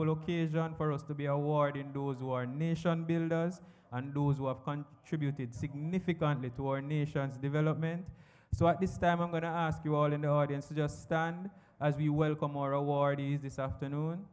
wonderful occasion for us to be awarding those who are nation builders and those who have contributed significantly to our nation's development. So at this time, I'm going to ask you all in the audience to just stand as we welcome our awardees this afternoon.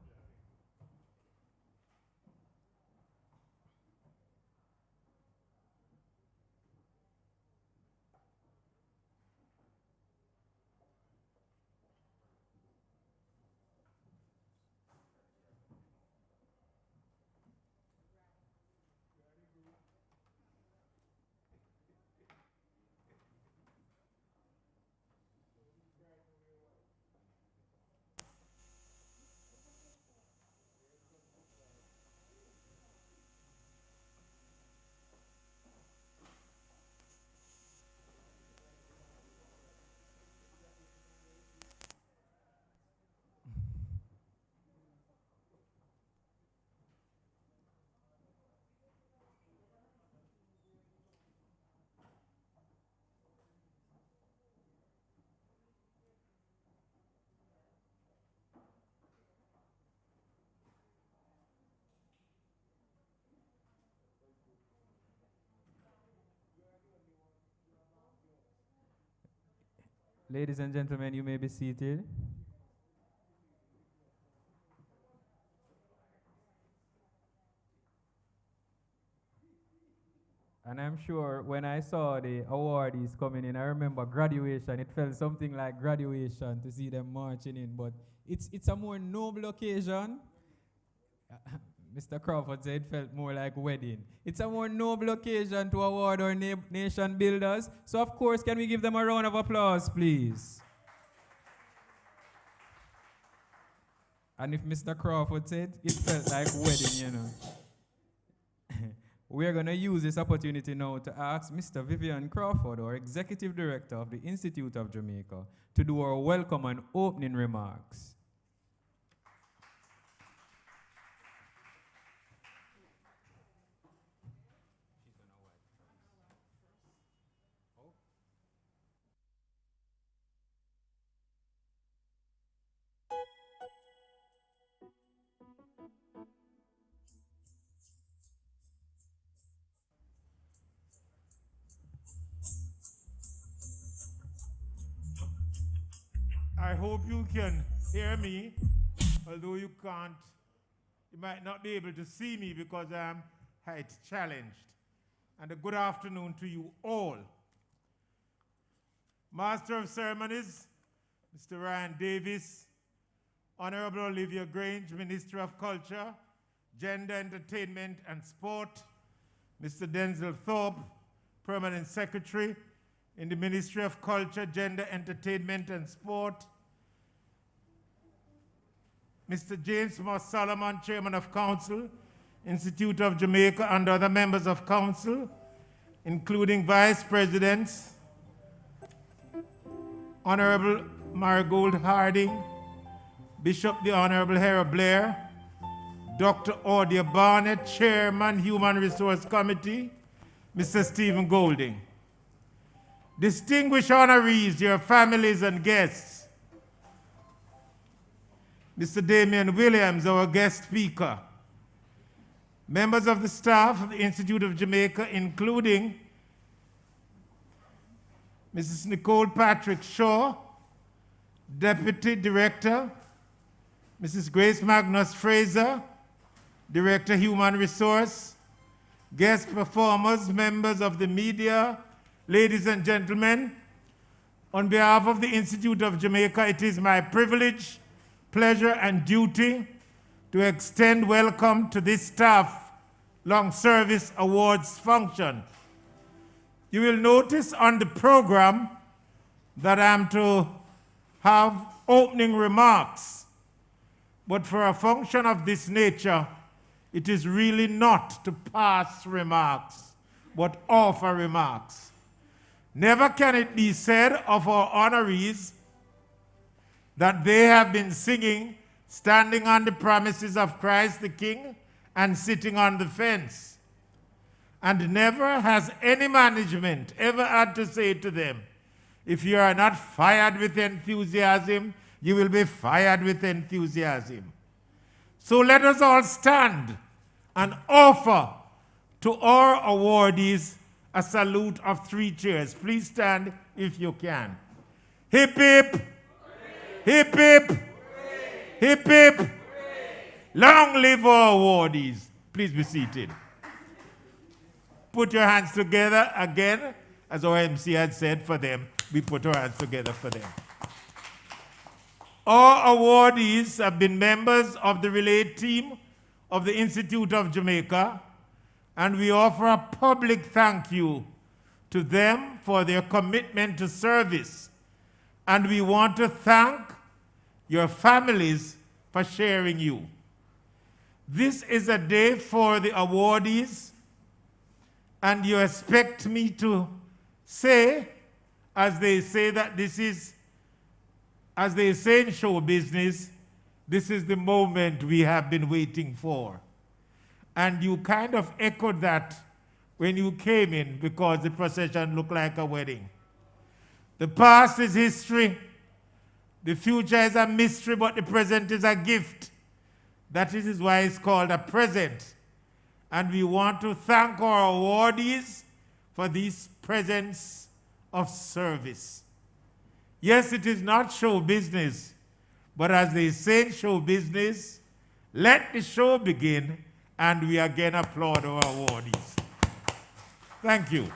Ladies and gentlemen, you may be seated. And I'm sure when I saw the awardees coming in, I remember graduation. It felt something like graduation to see them marching in. But it's a more noble occasion. Mr. Crawford said it felt more like wedding. It's a more noble occasion to award our nation builders. So, of course, can we give them a round of applause, please? And if Mr. Crawford said it felt like wedding, you know. We are going to use this opportunity now to ask Mr. Vivian Crawford, our Executive Director of the Institute of Jamaica, to do our welcome and opening remarks. I hope you can hear me, although you can't. You might not be able to see me because I'm height challenged. And a good afternoon to you all. Master of Ceremonies, Mr. Ryan Davis, Honorable Olivia Grange, Minister of Culture, Gender, Entertainment and Sport, Mr. Denzel Thorpe, Permanent Secretary in the Ministry of Culture, Gender, Entertainment and Sport, Mr. James Moss Solomon, Chairman of Council, Institute of Jamaica, and other members of Council, including Vice Presidents, Honorable Marigold Harding, Bishop the Honorable Hera Blair, Dr. Audia Barnett, Chairman, Human Resource Committee, Mr. Stephen Golding. Distinguished honorees, your families and guests, Mr. Damian Williams, our guest speaker, members of the staff of the Institute of Jamaica, including Mrs. Nicole Patrick Shaw, Deputy Director, Mrs. Grace Magnus Fraser, Director, Human Resource, guest performers, members of the media, ladies and gentlemen, on behalf of the Institute of Jamaica, it is my privilege, pleasure, and duty to extend welcome to this Staff Long Service Awards function. You will notice on the program that I'm to have opening remarks, but for a function of this nature, it is really not to pass remarks, but offer remarks. Never can it be said of our honorees that they have been singing, standing on the promises of Christ the King and sitting on the fence. And never has any management ever had to say to them, if you are not fired with enthusiasm, you will be fired with enthusiasm. So let us all stand and offer to our awardees a salute of 3 cheers. Please stand if you can. Hip hip! Hip hip! Hip hip! Long live our awardees. Please be seated. Put your hands together again, as our MC had said for them. We put our hands together for them. Our awardees have been members of the relay team of the Institute of Jamaica, and we offer a public thank you to them for their commitment to service. And we want to thank your families for sharing you. This is a day for the awardees, and you expect me to say, as they say that this is, as they say in show business, this is the moment we have been waiting for. And you kind of echoed that when you came in because the procession looked like a wedding. The past is history, the future is a mystery, but the present is a gift. That is why it's called a present. And we want to thank our awardees for these presents of service. Yes, it is not show business, but as they say in show business, let the show begin, and we again applaud our awardees. Thank you.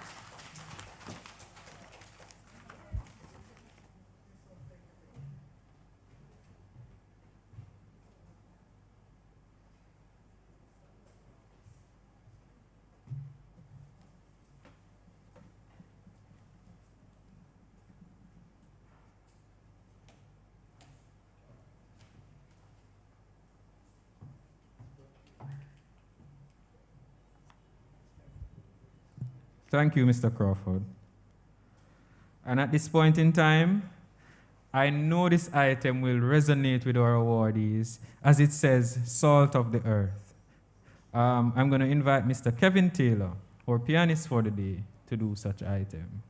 Thank you, Mr. Crawford. And at this point in time, I know this item will resonate with our awardees, as it says, salt of the earth. I'm going to invite Mr. Kevin Taylor, our pianist for the day, to do such item.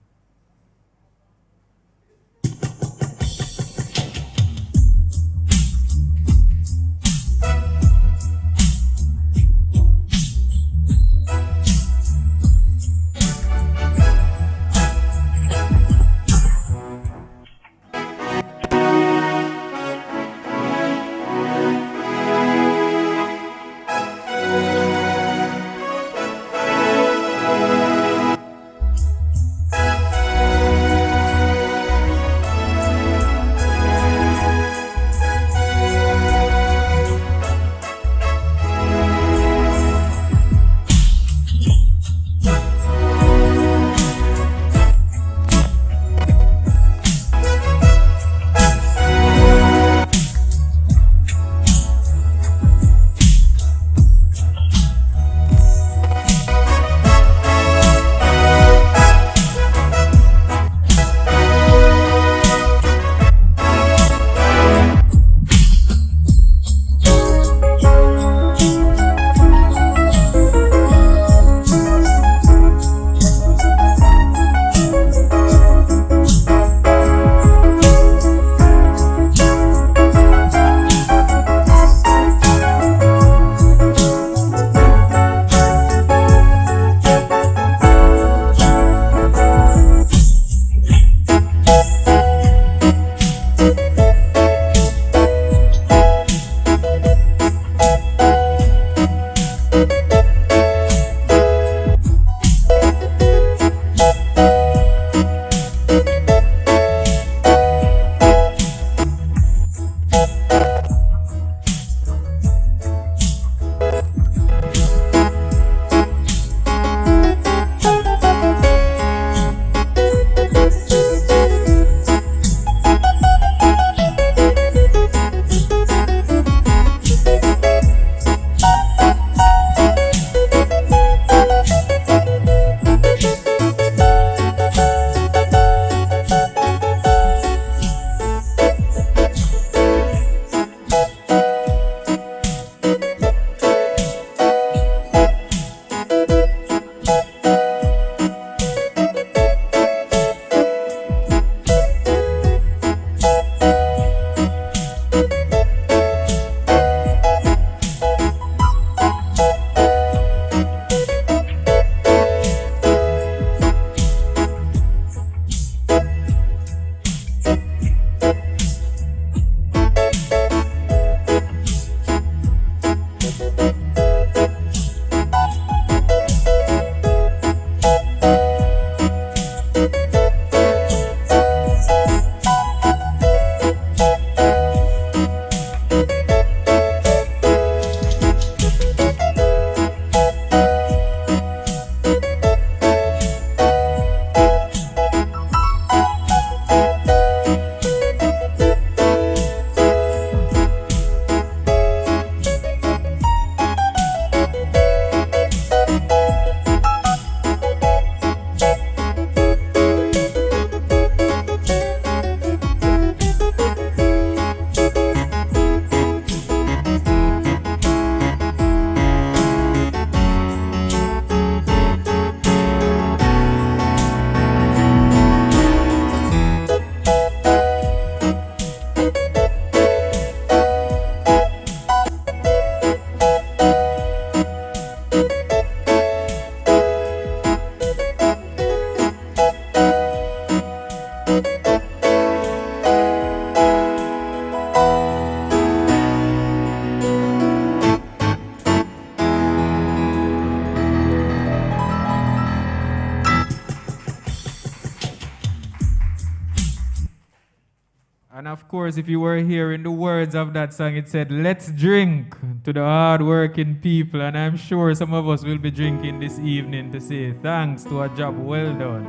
And of course, if you were hearing the words of that song, it said, "Let's drink to the hard-working people." And I'm sure some of us will be drinking this evening to say thanks to a job well done.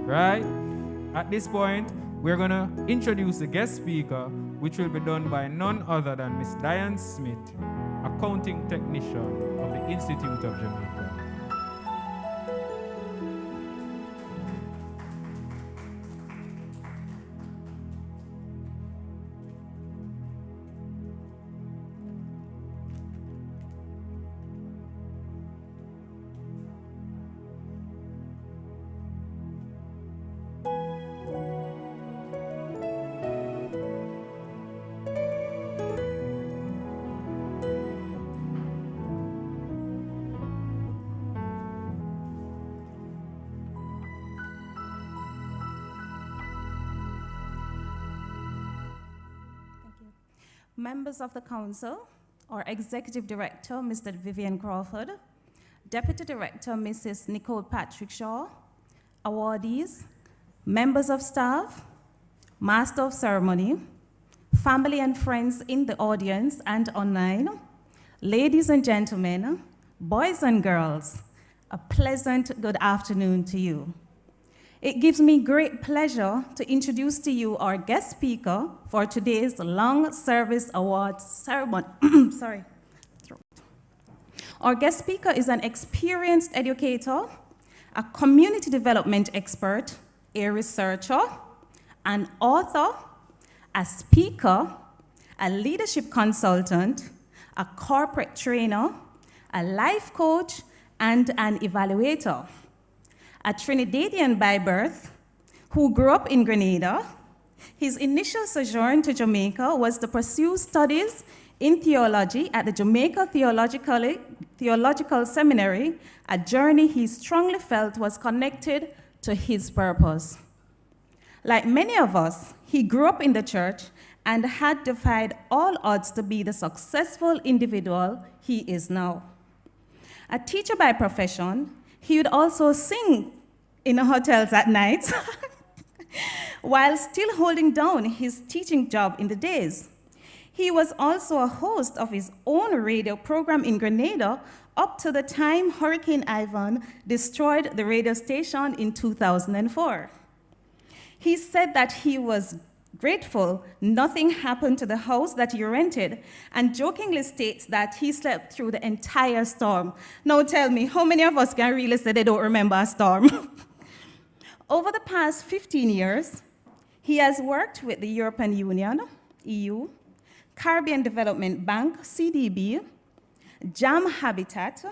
Right? At this point, we're going to introduce the guest speaker, which will be done by none other than Miss Diane Smith, accounting technician of the Institute of Jamaica. Members of the Council, our Executive Director, Mr. Vivian Crawford, Deputy Director, Mrs. Nicole Patrick Shaw, awardees, members of staff, Master of Ceremony, family and friends in the audience and online, ladies and gentlemen, boys and girls, a pleasant good afternoon to you. It gives me great pleasure to introduce to you our guest speaker for today's Long Service Awards ceremony. Sorry. Our guest speaker is an experienced educator, a community development expert, a researcher, an author, a speaker, a leadership consultant, a corporate trainer, a life coach, and an evaluator. A Trinidadian by birth who grew up in Grenada, his initial sojourn to Jamaica was to pursue studies in theology at the Jamaica Theological Seminary, a journey he strongly felt was connected to his purpose. Like many of us, he grew up in the church and had defied all odds to be the successful individual he is now. A teacher by profession, he would also sing in hotels at night while still holding down his teaching job in the days. He was also a host of his own radio program in Grenada up to the time Hurricane Ivan destroyed the radio station in 2004. He said that he was grateful nothing happened to the house that he rented, and jokingly states that he slept through the entire storm. Now tell me, how many of us can really say they don't remember a storm? Over the past 15 years, he has worked with the European Union, EU, Caribbean Development Bank, CDB, JAM Habitat,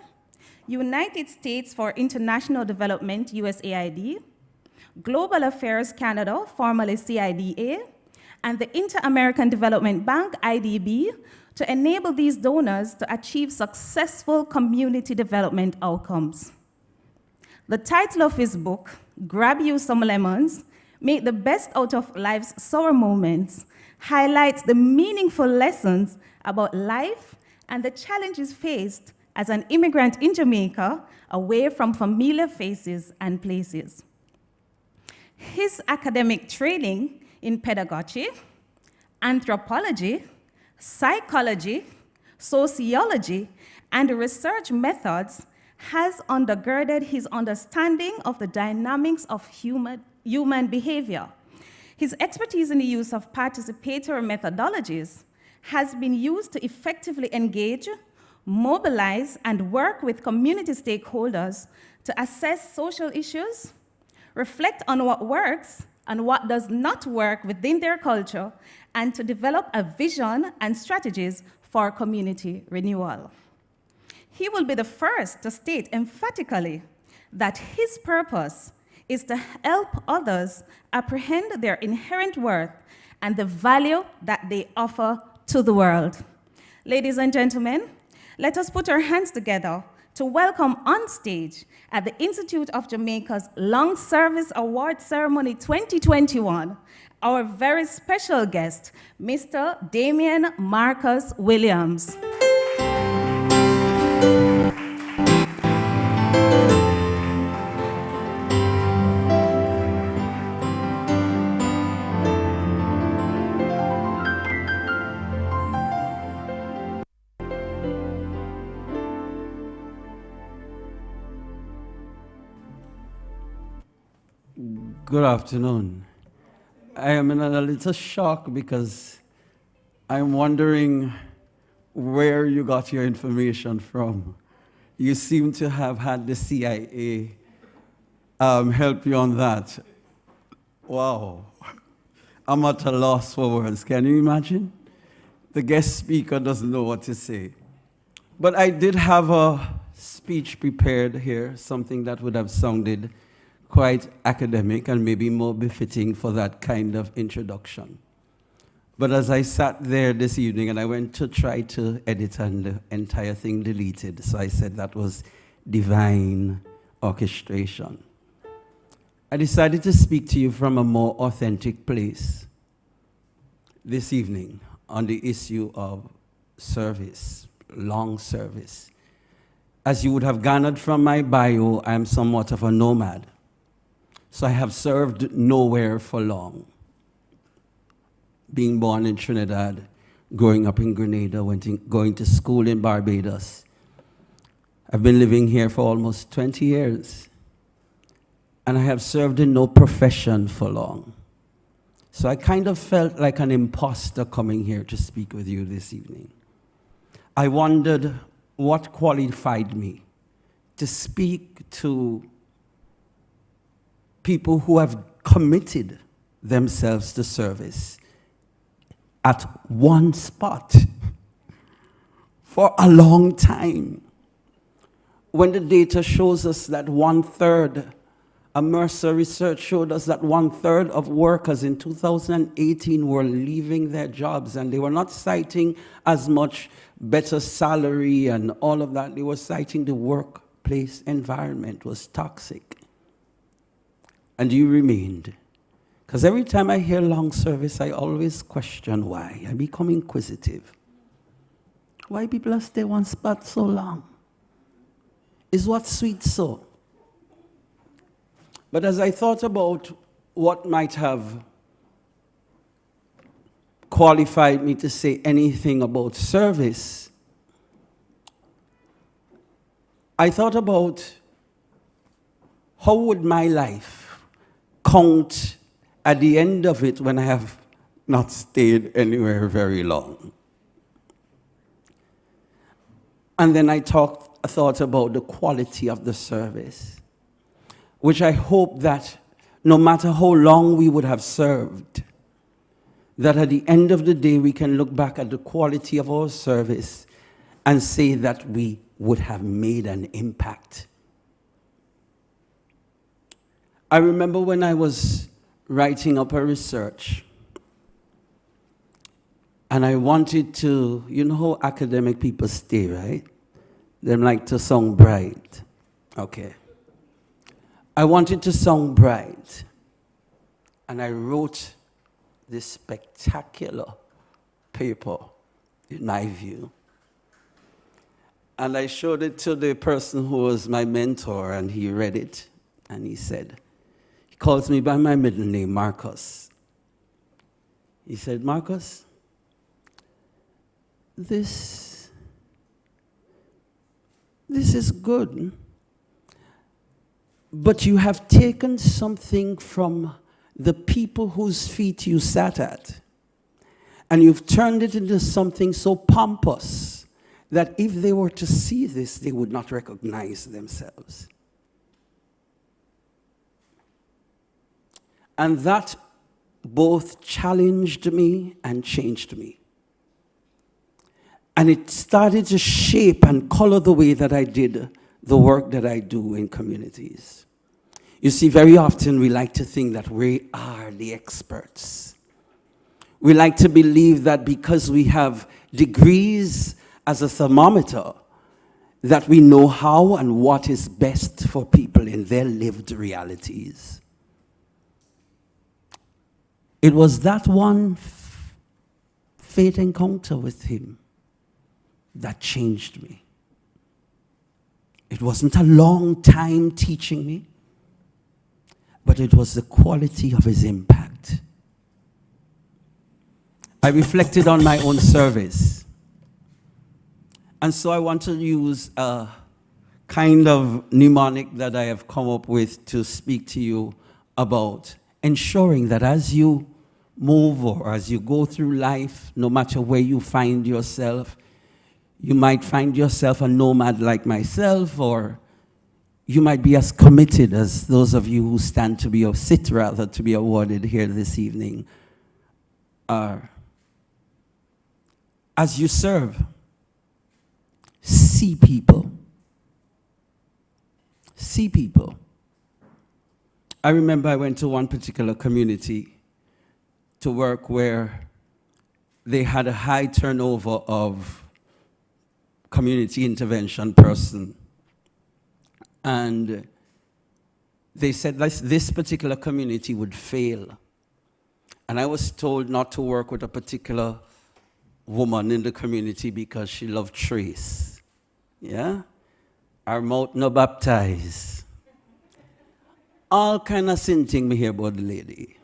United States for International Development, USAID, Global Affairs Canada, formerly CIDA, and the Inter-American Development Bank, IDB, to enable these donors to achieve successful community development outcomes. The title of his book, Grab You Some Lemons, Make the Best Out of Life's Sour Moments, highlights the meaningful lessons about life and the challenges faced as an immigrant in Jamaica, away from familiar faces and places. His academic training in pedagogy, anthropology, psychology, sociology, and research methods has undergirded his understanding of the dynamics of human behavior. His expertise in the use of participatory methodologies has been used to effectively engage, mobilize, and work with community stakeholders to assess social issues, reflect on what works and what does not work within their culture, and to develop a vision and strategies for community renewal. He will be the first to state emphatically that his purpose is to help others apprehend their inherent worth and the value that they offer to the world. Ladies and gentlemen, let us put our hands together to welcome on stage at the Institute of Jamaica's Long Service Award Ceremony 2021, our very special guest, Mr. Damian Marcus Williams. Good afternoon. I am in a little shock because I'm wondering where you got your information from. You seem to have had the CIA help you on that. Wow. I'm at a loss for words. Can you imagine? The guest speaker doesn't know what to say. But I did have a speech prepared here, something that would have sounded quite academic and maybe more befitting for that kind of introduction. But as I sat there this evening and I went to try to edit and the entire thing deleted, so I said that was divine orchestration. I decided to speak to you from a more authentic place this evening on the issue of service, long service. As you would have garnered from my bio, I am somewhat of a nomad. So I have served nowhere for long. Being born in Trinidad, growing up in Grenada, going to school in Barbados. I've been living here for almost 20 years. And I have served in no profession for long. So I kind of felt like an imposter coming here to speak with you this evening. I wondered what qualified me to speak to people who have committed themselves to service at one spot for a long time. When the data shows us that 1/3, a Mercer research showed us that 1/3 of workers in 2018 were leaving their jobs, and they were not citing as much better salary and all of that. They were citing the workplace environment was toxic. And you remained. Because every time I hear long service, I always question why. I become inquisitive. Why people stay one spot so long? Is what sweet so? But as I thought about what might have qualified me to say anything about service, I thought about how would my life count at the end of it when I have not stayed anywhere very long. And then I thought about the quality of the service, which I hope that no matter how long we would have served, that at the end of the day we can look back at the quality of our service and say that we would have made an impact. I remember when I was writing up a research, and I wanted to, you know how academic people stay, right? They like to sound bright. Okay. I wanted to sound bright, and I wrote this spectacular paper, in my view, And I showed it to the person who was my mentor, and he read it, and he said, he calls me by my middle name, Marcus. He said, Marcus, this is good, but you have taken something from the people whose feet you sat at, and you've turned it into something so pompous that if they were to see this, they would not recognize themselves. And that both challenged me and changed me. And it started to shape and color the way that I did the work that I do in communities. You see, very often we like to think that we are the experts. We like to believe that because we have degrees as a thermometer, that we know how and what is best for people in their lived realities. It was that one faith encounter with him that changed me. It wasn't a long time teaching me, but it was the quality of his impact. I reflected on my own service. And so I want to use a kind of mnemonic that I have come up with to speak to you about ensuring that as you move or as you go through life, no matter where you find yourself, you might find yourself a nomad like myself, or you might be as committed as those of you who stand to be, or sit rather, to be awarded here this evening are. As you serve, see people. See people. I remember I went to one particular community to work where they had a high turnover of community intervention person. And they said this particular community would fail. And I was told not to work with a particular woman in the community because she loved trace. Yeah? Our mouth no baptize. All kind of sin thing me hear about the lady.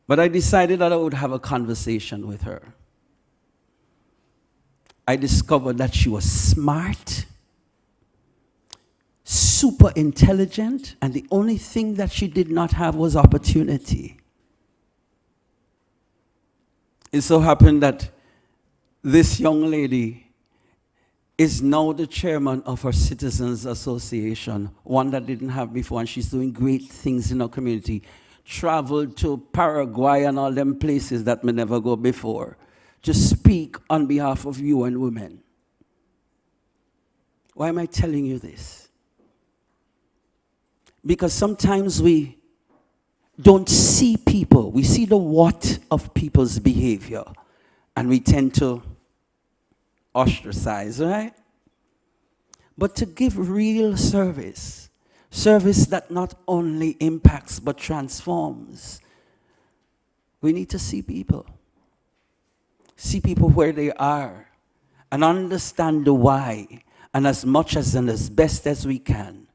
But I decided that I would have a conversation with her. I discovered that she was smart, super intelligent, and the only thing that she did not have was opportunity. It so happened that this young lady is now the chairman of her Citizens Association, one that didn't have before, and she's doing great things in our community. Traveled to Paraguay and all them places that may never go before to speak on behalf of you and women. Why am I telling you this? Because sometimes we don't see people. We see the what of people's behavior, and we tend to ostracize, right? But to give real service, service that not only impacts but transforms, we need to see people. See people where they are and understand the why, and as much as and as best as we can,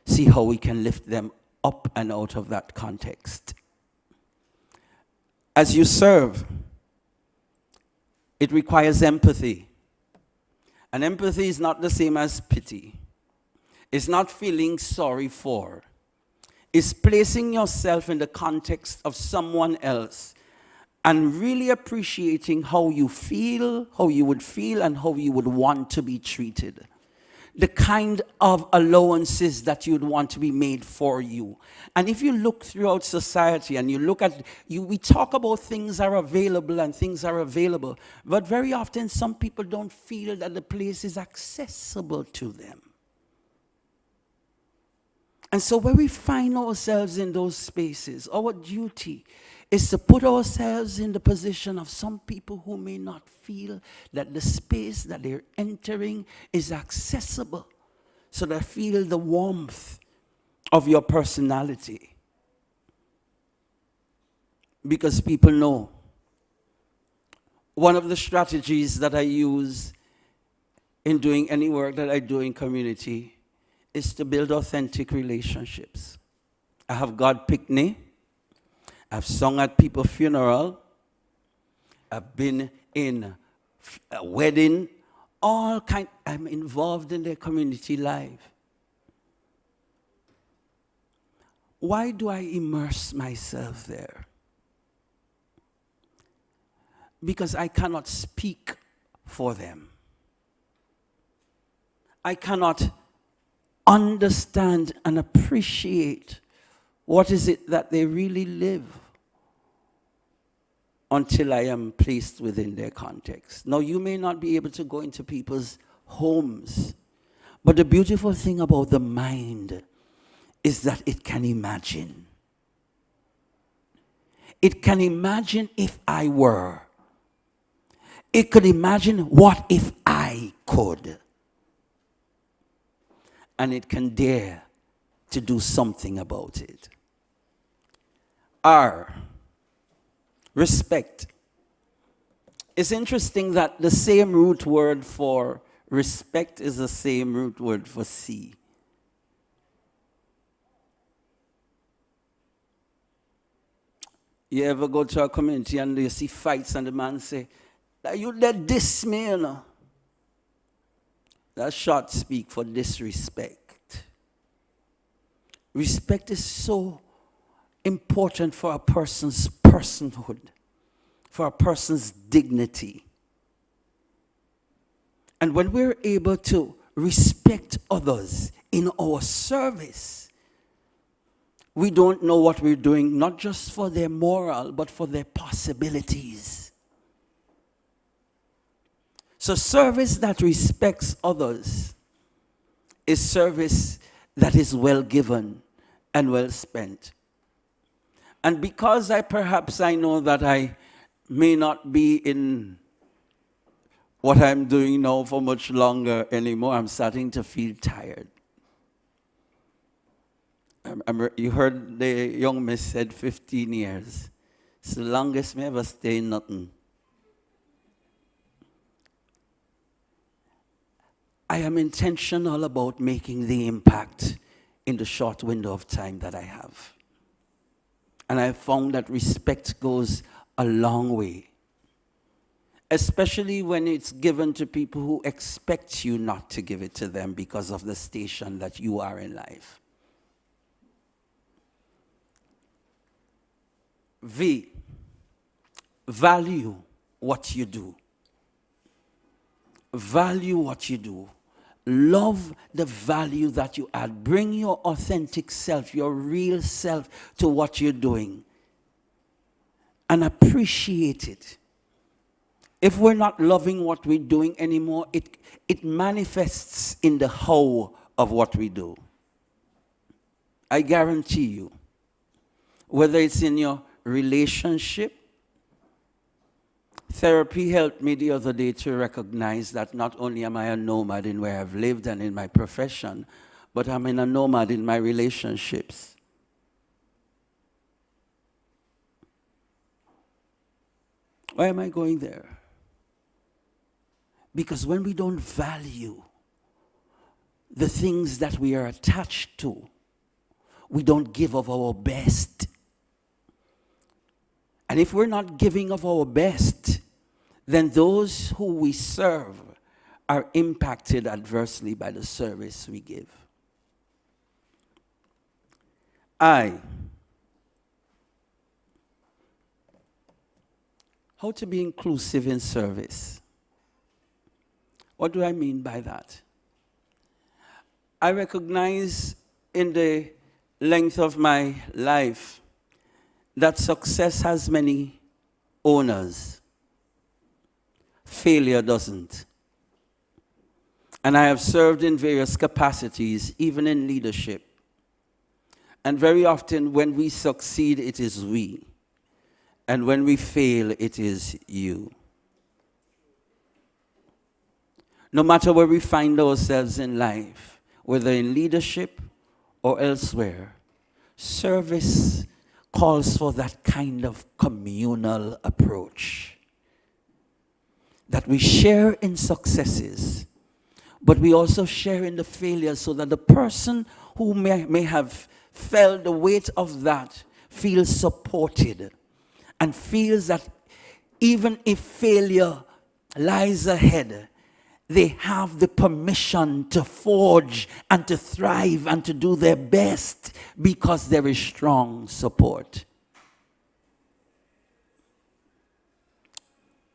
see how we can lift them up and out of that context. As you serve, it requires empathy. And empathy is not the same as pity. It's not feeling sorry for. It's placing yourself in the context of someone else and really appreciating how you feel, how you would feel, and how you would want to be treated. The kind of allowances that you'd want to be made for you. And if you look throughout society and you look at, we talk about things are available and things are available, but very often some people don't feel that the place is accessible to them. And so when we find ourselves in those spaces, our duty is to put ourselves in the position of some people who may not feel that the space that they're entering is accessible, so they feel the warmth of your personality. Because people know one of the strategies that I use in doing any work that I do in community is to build authentic relationships. I have God picnic. I've sung at people's funeral. I've been in a wedding. I'm involved in their community life. Why do I immerse myself there? Because I cannot speak for them. I cannot understand and appreciate what is it that they really live until I am placed within their context. Now, you may not be able to go into people's homes, but the beautiful thing about the mind is that it can imagine. It can imagine if I were. It could imagine what if I could. And it can dare to do something about it. R, respect. It's interesting that the same root word for respect is the same root word for see. You ever go to a community and you see fights and the man say, you let this me, you know. That short speak for disrespect. Respect is so important for a person's personhood, for a person's dignity. And when we're able to respect others in our service, we don't know what we're doing, not just for their moral, but for their possibilities. So service that respects others is service that is well given and well spent. And because I know that I may not be in what I'm doing now for much longer anymore, I'm starting to feel tired. You heard the young miss said 15 years. It's the longest me ever stay in nothing. I am intentional about making the impact in the short window of time that I have. And I found that respect goes a long way, especially when it's given to people who expect you not to give it to them because of the station that you are in life. V, value what you do. Value what you do. Love the value that you add. Bring your authentic self, your real self to what you're doing. And appreciate it. If we're not loving what we're doing anymore, it manifests in the how of what we do. I guarantee you, whether it's in your relationship. Therapy helped me the other day to recognize that not only am I a nomad in where I've lived and in my profession, but I'm a nomad in my relationships. Why am I going there? Because when we don't value the things that we are attached to, we don't give of our best. And if we're not giving of our best, then those who we serve are impacted adversely by the service we give. How to be inclusive in service. What do I mean by that? I recognize in the length of my life that success has many owners. Failure doesn't. And I have served in various capacities, even in leadership. And very often when we succeed, it is we. And when we fail, it is you. No matter where we find ourselves in life, whether in leadership or elsewhere, service calls for that kind of communal approach. that we share in successes, but we also share in the failures so that the person who may have felt the weight of that feels supported and feels that even if failure lies ahead, they have the permission to forge and to thrive and to do their best because there is strong support.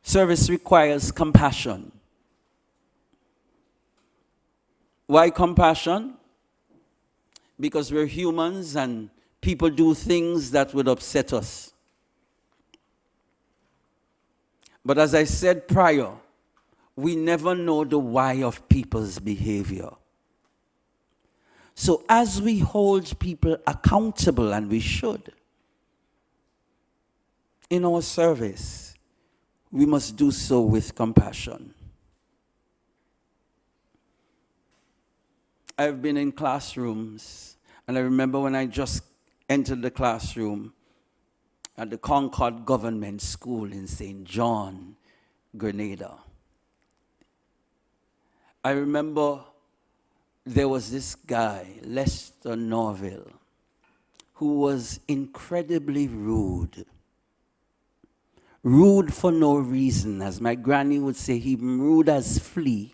Service requires compassion. Why compassion? Because we're humans and people do things that would upset us. But as I said prior, we never know the why of people's behavior. So as we hold people accountable, and we should, in our service, we must do so with compassion. I've been in classrooms, and I remember when I just entered the classroom at the Concord Government School in St. John, Grenada. I remember there was this guy, Lester Norville, who was incredibly rude. Rude for no reason. As my granny would say, he rude as flea.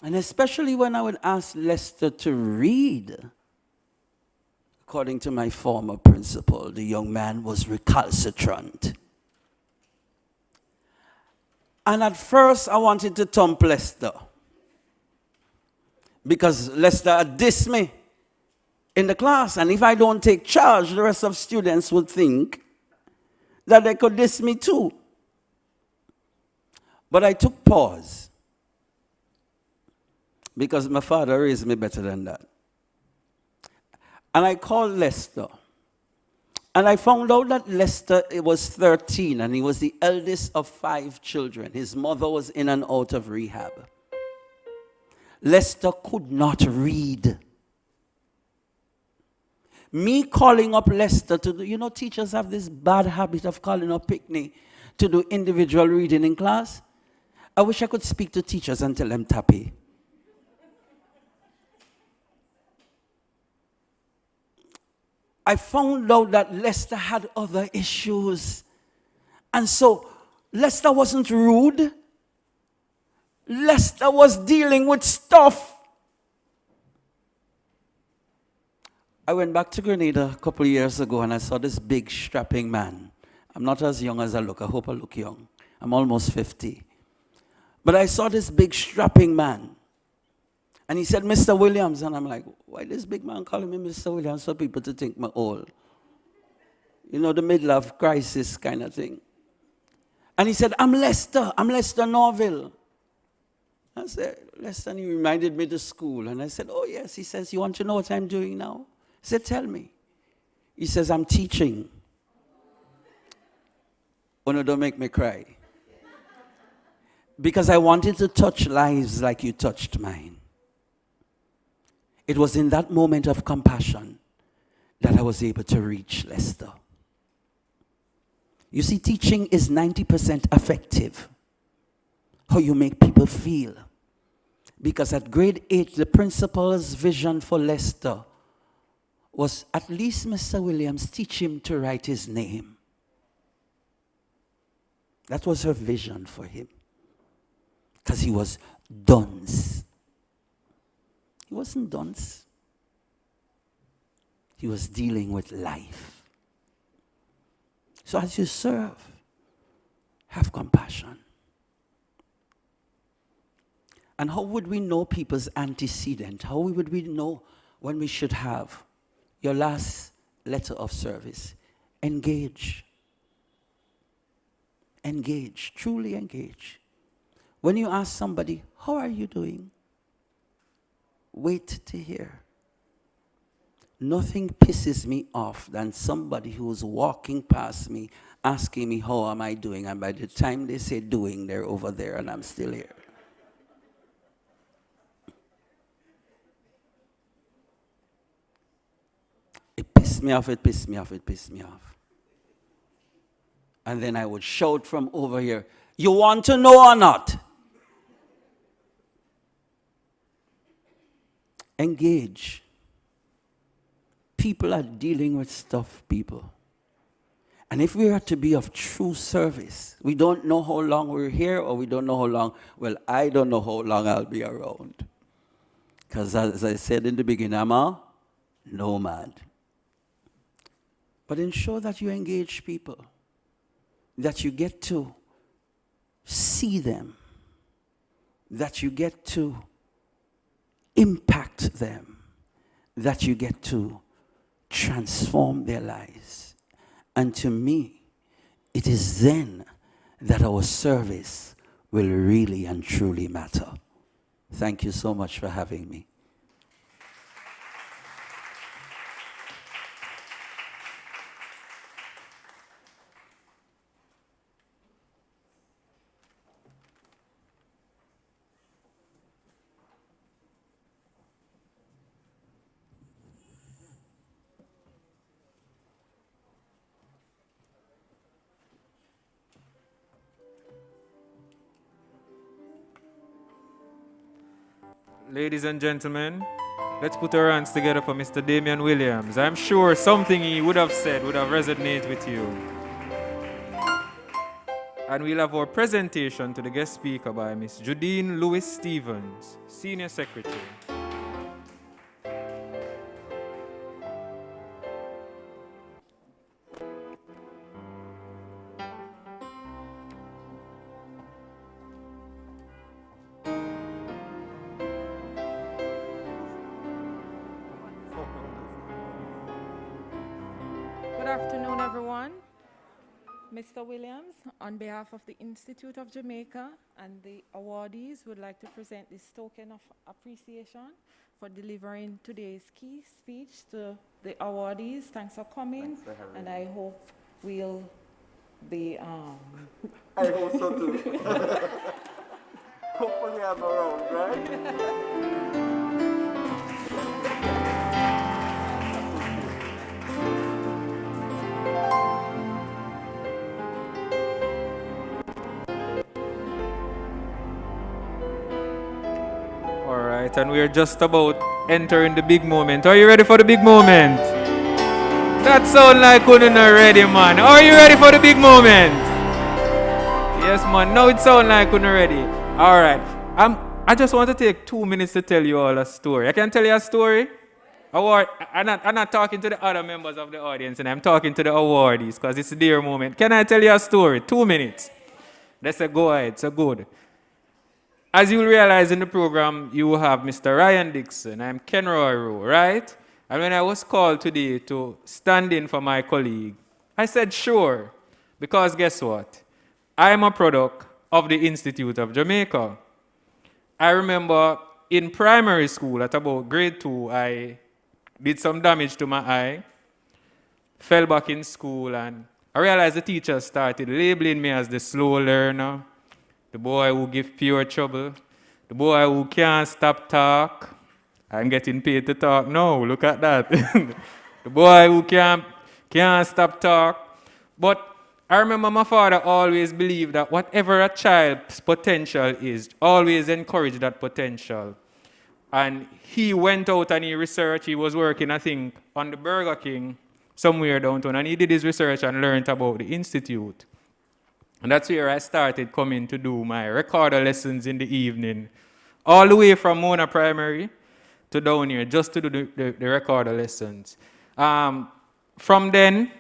And especially when I would ask Lester to read, according to my former principal, the young man was recalcitrant. And at first, I wanted to thump Lester, because Lester had dissed me in the class. And if I don't take charge, the rest of students would think that they could diss me too. But I took pause, because my father raised me better than that. And I called Lester. And I found out that Lester was 13, and he was the eldest of 5 children. His mother was in and out of rehab. Lester could not read. Me calling up Lester to do, you know, teachers have this bad habit of calling up Pickney to do individual reading in class. I wish I could speak to teachers and tell them tappy. I found out that Lester had other issues. And so Lester wasn't rude. Lester was dealing with stuff. I went back to Grenada a couple of years ago, and I saw this big strapping man. I'm not as young as I look. I hope I look young. I'm almost 50. But I saw this big strapping man. And he said, Mr. Williams. And I'm like, why this big man calling me Mr. Williams for people to think me old? You know, the midlife crisis kind of thing. And he said, I'm Lester Norville. I said, Lester, and he reminded me of the school. And I said, oh, yes. He says, you want to know what I'm doing now? I said, tell me. He says, I'm teaching. Oh, no, don't make me cry. Because I wanted to touch lives like you touched mine. It was in that moment of compassion that I was able to reach Lester. You see, teaching is 90% effective. How you make people feel. Because at grade 8, the principal's vision for Lester was, at least Mr. Williams, teach him to write his name. That was her vision for him. Because he was dunce. He wasn't dunce. He was dealing with life. So as you serve, have compassion. And how would we know people's antecedent? How would we know when we should have your last letter of service? Engage. Engage. Truly engage. When you ask somebody, how are you doing? Wait to hear. Nothing pisses me off than somebody who's walking past me asking me, how am I doing? And by the time they say doing, they're over there and I'm still here. It pissed me off, it pissed me off, it pissed me off. And then I would shout from over here, you want to know or not? Engage. People are dealing with stuff, people. And if we are to be of true service, we don't know how long we're here, or we don't know how long, well, I don't know how long I'll be around. Because as I said in the beginning, I'm a nomad. But ensure that you engage people, that you get to see them, that you get to impact them, that you get to transform their lives. And to me, it is then that our service will really and truly matter. Thank you so much for having me. Ladies and gentlemen, let's put our hands together for Mr. Damian Williams. I'm sure something he would have said would have resonated with you. And we'll have our presentation to the guest speaker by Ms. Judine Lewis-Stevens, Senior Secretary. Good afternoon, everyone. Mr. Williams, on behalf of the Institute of Jamaica and the awardees, would like to present this token of appreciation for delivering today's key speech to the awardees. Thanks for coming. Thanks for having and me. I hope we'll be... I hope so too. Hopefully I'm around, right? All right, and we're just about entering the big moment. Are you ready for the big moment? That sound like you're not ready, man. Are you ready for the big moment? Yes, man. Now it sounds like you're not ready. All right. I just want to take 2 minutes to tell you all a story. I can tell you a story. I'm not talking to the other members of the audience, and I'm talking to the awardees because it's their moment. Can I tell you a story? 2 minutes. That's a go ahead. So good. As you'll realize in the program, you have Mr. Ryan Dixon. I'm Ken Roy, right? And when I was called today to stand in for my colleague, I said sure, because guess what? I'm a product of the Institute of Jamaica. I remember in primary school at about grade 2, I did some damage to my eye, fell back in school, and I realized the teachers started labeling me as the slow learner, the boy who gives pure trouble, the boy who can't stop talk. I'm getting paid to talk now, look at that. The boy who can't stop talk. But I remember my father always believed that whatever a child's potential is, always encourage that potential. And he went out and he researched. He was working, I think, on the Burger King somewhere downtown. And he did his research and learned about the Institute. And that's where I started coming to do my recorder lessons in the evening. All the way from Mona Primary to down here, just to do the recorder lessons. From then,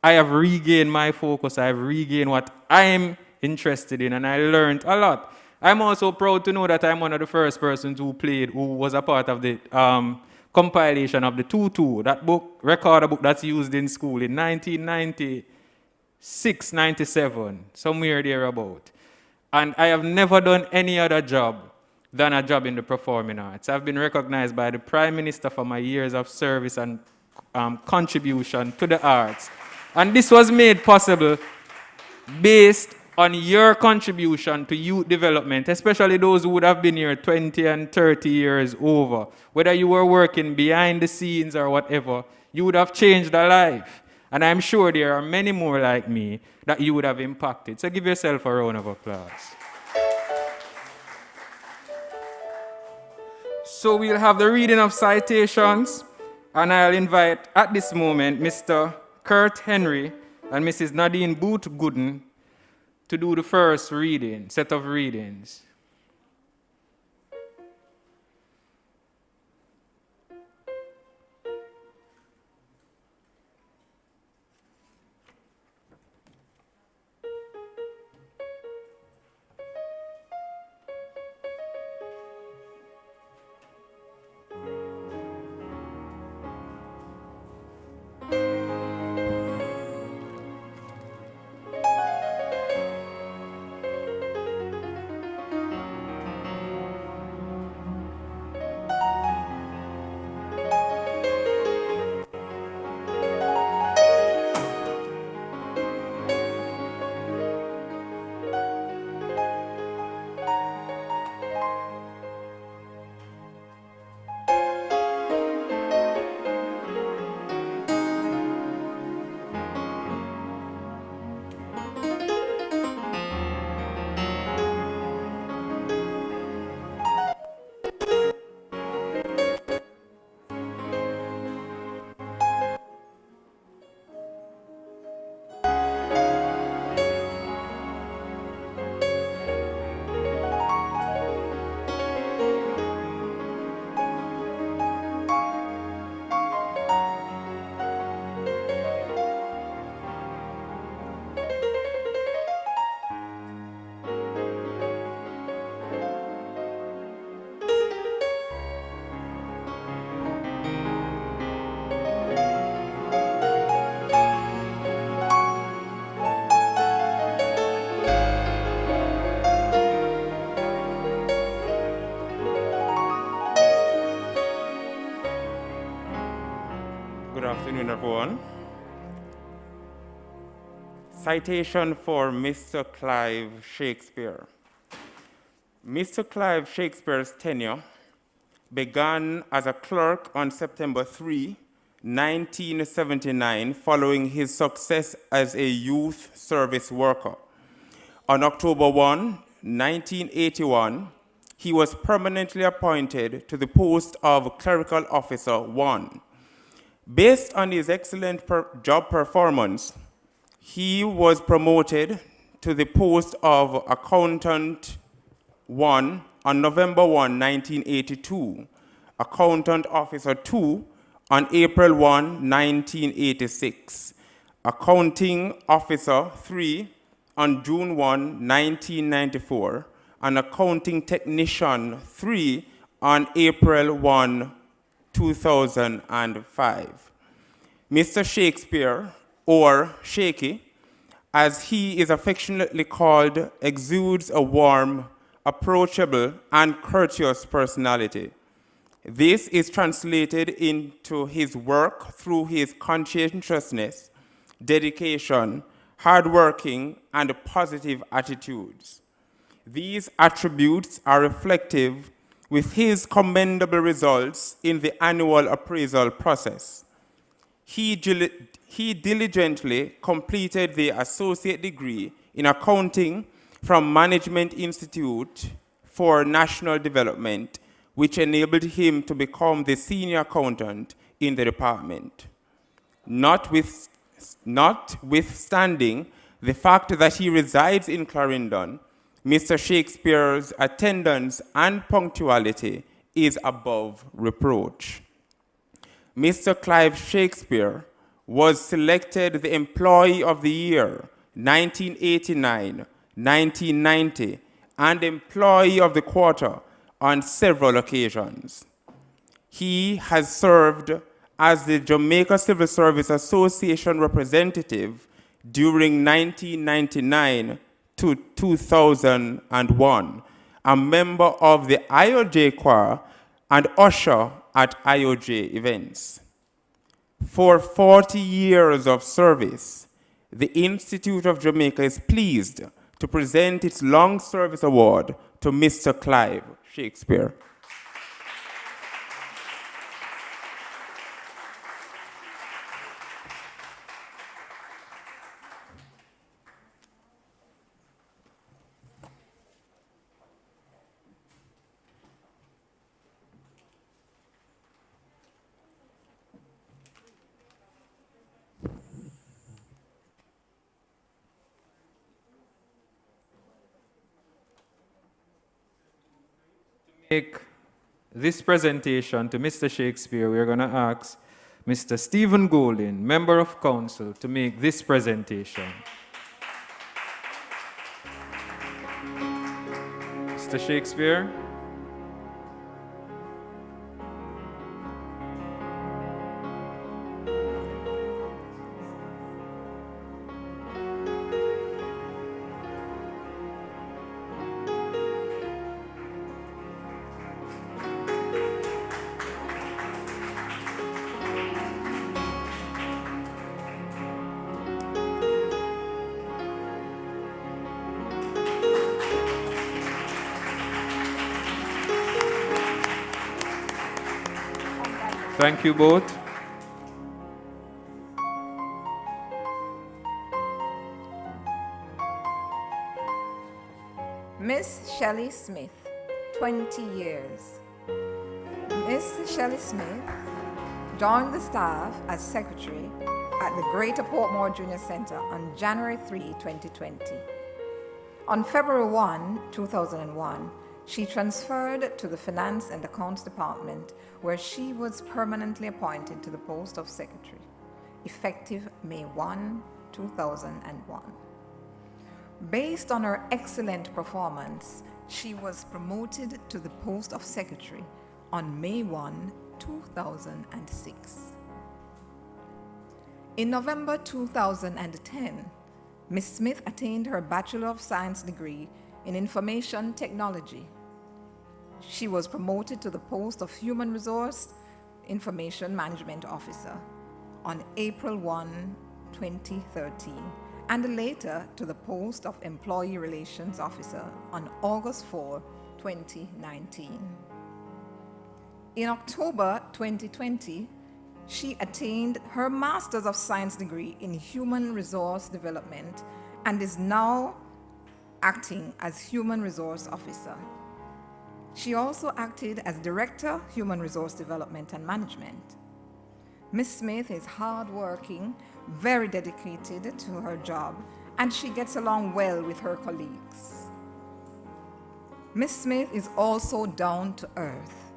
I have regained my focus. I have regained what I'm interested in, and I learned a lot. I'm also proud to know that I'm one of the first persons who was a part of the compilation of the Tutu, that book, recorder book that's used in school in 1996, 97, somewhere thereabout. And I have never done any other job than a job in the performing arts. I've been recognized by the Prime Minister for my years of service and contribution to the arts. And this was made possible based on your contribution to youth development, especially those who would have been here 20 and 30 years over. Whether you were working behind the scenes or whatever, you would have changed a life. And I'm sure there are many more like me that you would have impacted. So give yourself a round of applause. So we'll have the reading of citations, and I'll invite at this moment Mr. Kurt Henry and Mrs. Nadine Booth Gooden to do the first reading, set of readings. Good afternoon, everyone. Citation for Mr. Clive Shakespeare. Mr. Clive Shakespeare's tenure began as a clerk on September 3, 1979, following his success as a youth service worker. On October 1, 1981, he was permanently appointed to the post of Clerical Officer 1. Based on his excellent job performance, he was promoted to the post of Accountant 1 on November 1, 1982, Accountant Officer 2 on April 1, 1986, Accounting Officer 3 on June 1, 1994, and Accounting Technician 3 on April 1, 2005. Mr. Shakespeare, or Shaky, as he is affectionately called, exudes a warm, approachable, and courteous personality. This is translated into his work through his conscientiousness, dedication, hardworking, and positive attitudes. These attributes are reflective with his commendable results in the annual appraisal process. He diligently completed the associate degree in accounting from Management Institute for National Development, which enabled him to become the senior accountant in the department. Notwithstanding the fact that he resides in Clarendon, Mr. Shakespeare's attendance and punctuality is above reproach. Mr. Clive Shakespeare was selected the Employee of the Year 1989, 1990, and Employee of the Quarter on several occasions. He has served as the Jamaica Civil Service Association representative during 1999 to 2001, a member of the IOJ choir and usher at IOJ events. For 40 years of service, the Institute of Jamaica is pleased to present its Long Service Award to Mr. Clive Shakespeare. Make this presentation to Mr. Shakespeare, we're going to ask Mr. Stephen Golding, Member of Council, to make this presentation. Mr. Shakespeare. Thank you both. Miss Shelley Smith, 20 years. Miss Shelley Smith joined the staff as secretary at the Greater Portmore Junior Center on January 3, 2020. On February 1, 2001, she transferred to the Finance and Accounts Department, where she was permanently appointed to the post of secretary, effective May 1, 2001. Based on her excellent performance, she was promoted to the post of secretary on May 1, 2006. In November 2010, Ms. Smith attained her Bachelor of Science degree in Information Technology. She was promoted to the post of Human Resource Information Management Officer on April 1, 2013, and later to the post of Employee Relations Officer on August 4, 2019. In October 2020, she attained her Master's of Science degree in Human Resource Development and is now acting as Human Resource Officer. She also acted as Director, Human Resource Development and Management. Ms. Smith is hardworking, very dedicated to her job, and she gets along well with her colleagues. Ms. Smith is also down to earth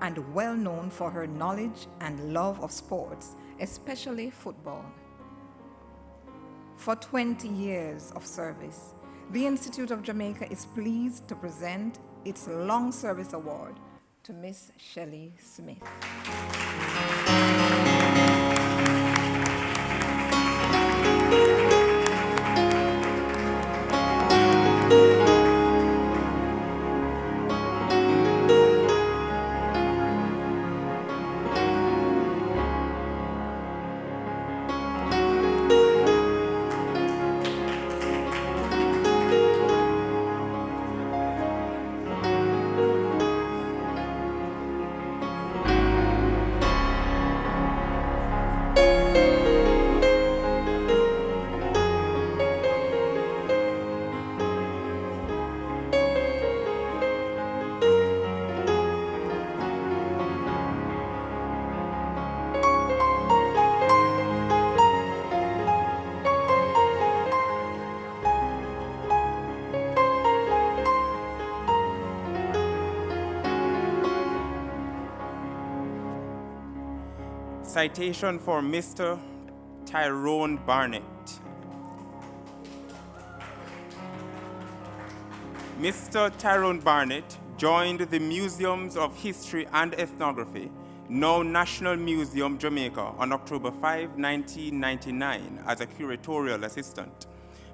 and well known for her knowledge and love of sports, especially football. For 20 years of service, the Institute of Jamaica is pleased to present its Long Service Award to Miss Shelley Smith. Citation for Mr. Tyrone Barnett. Mr. Tyrone Barnett joined the Museums of History and Ethnography, now National Museum, Jamaica, on October 5, 1999, as a curatorial assistant.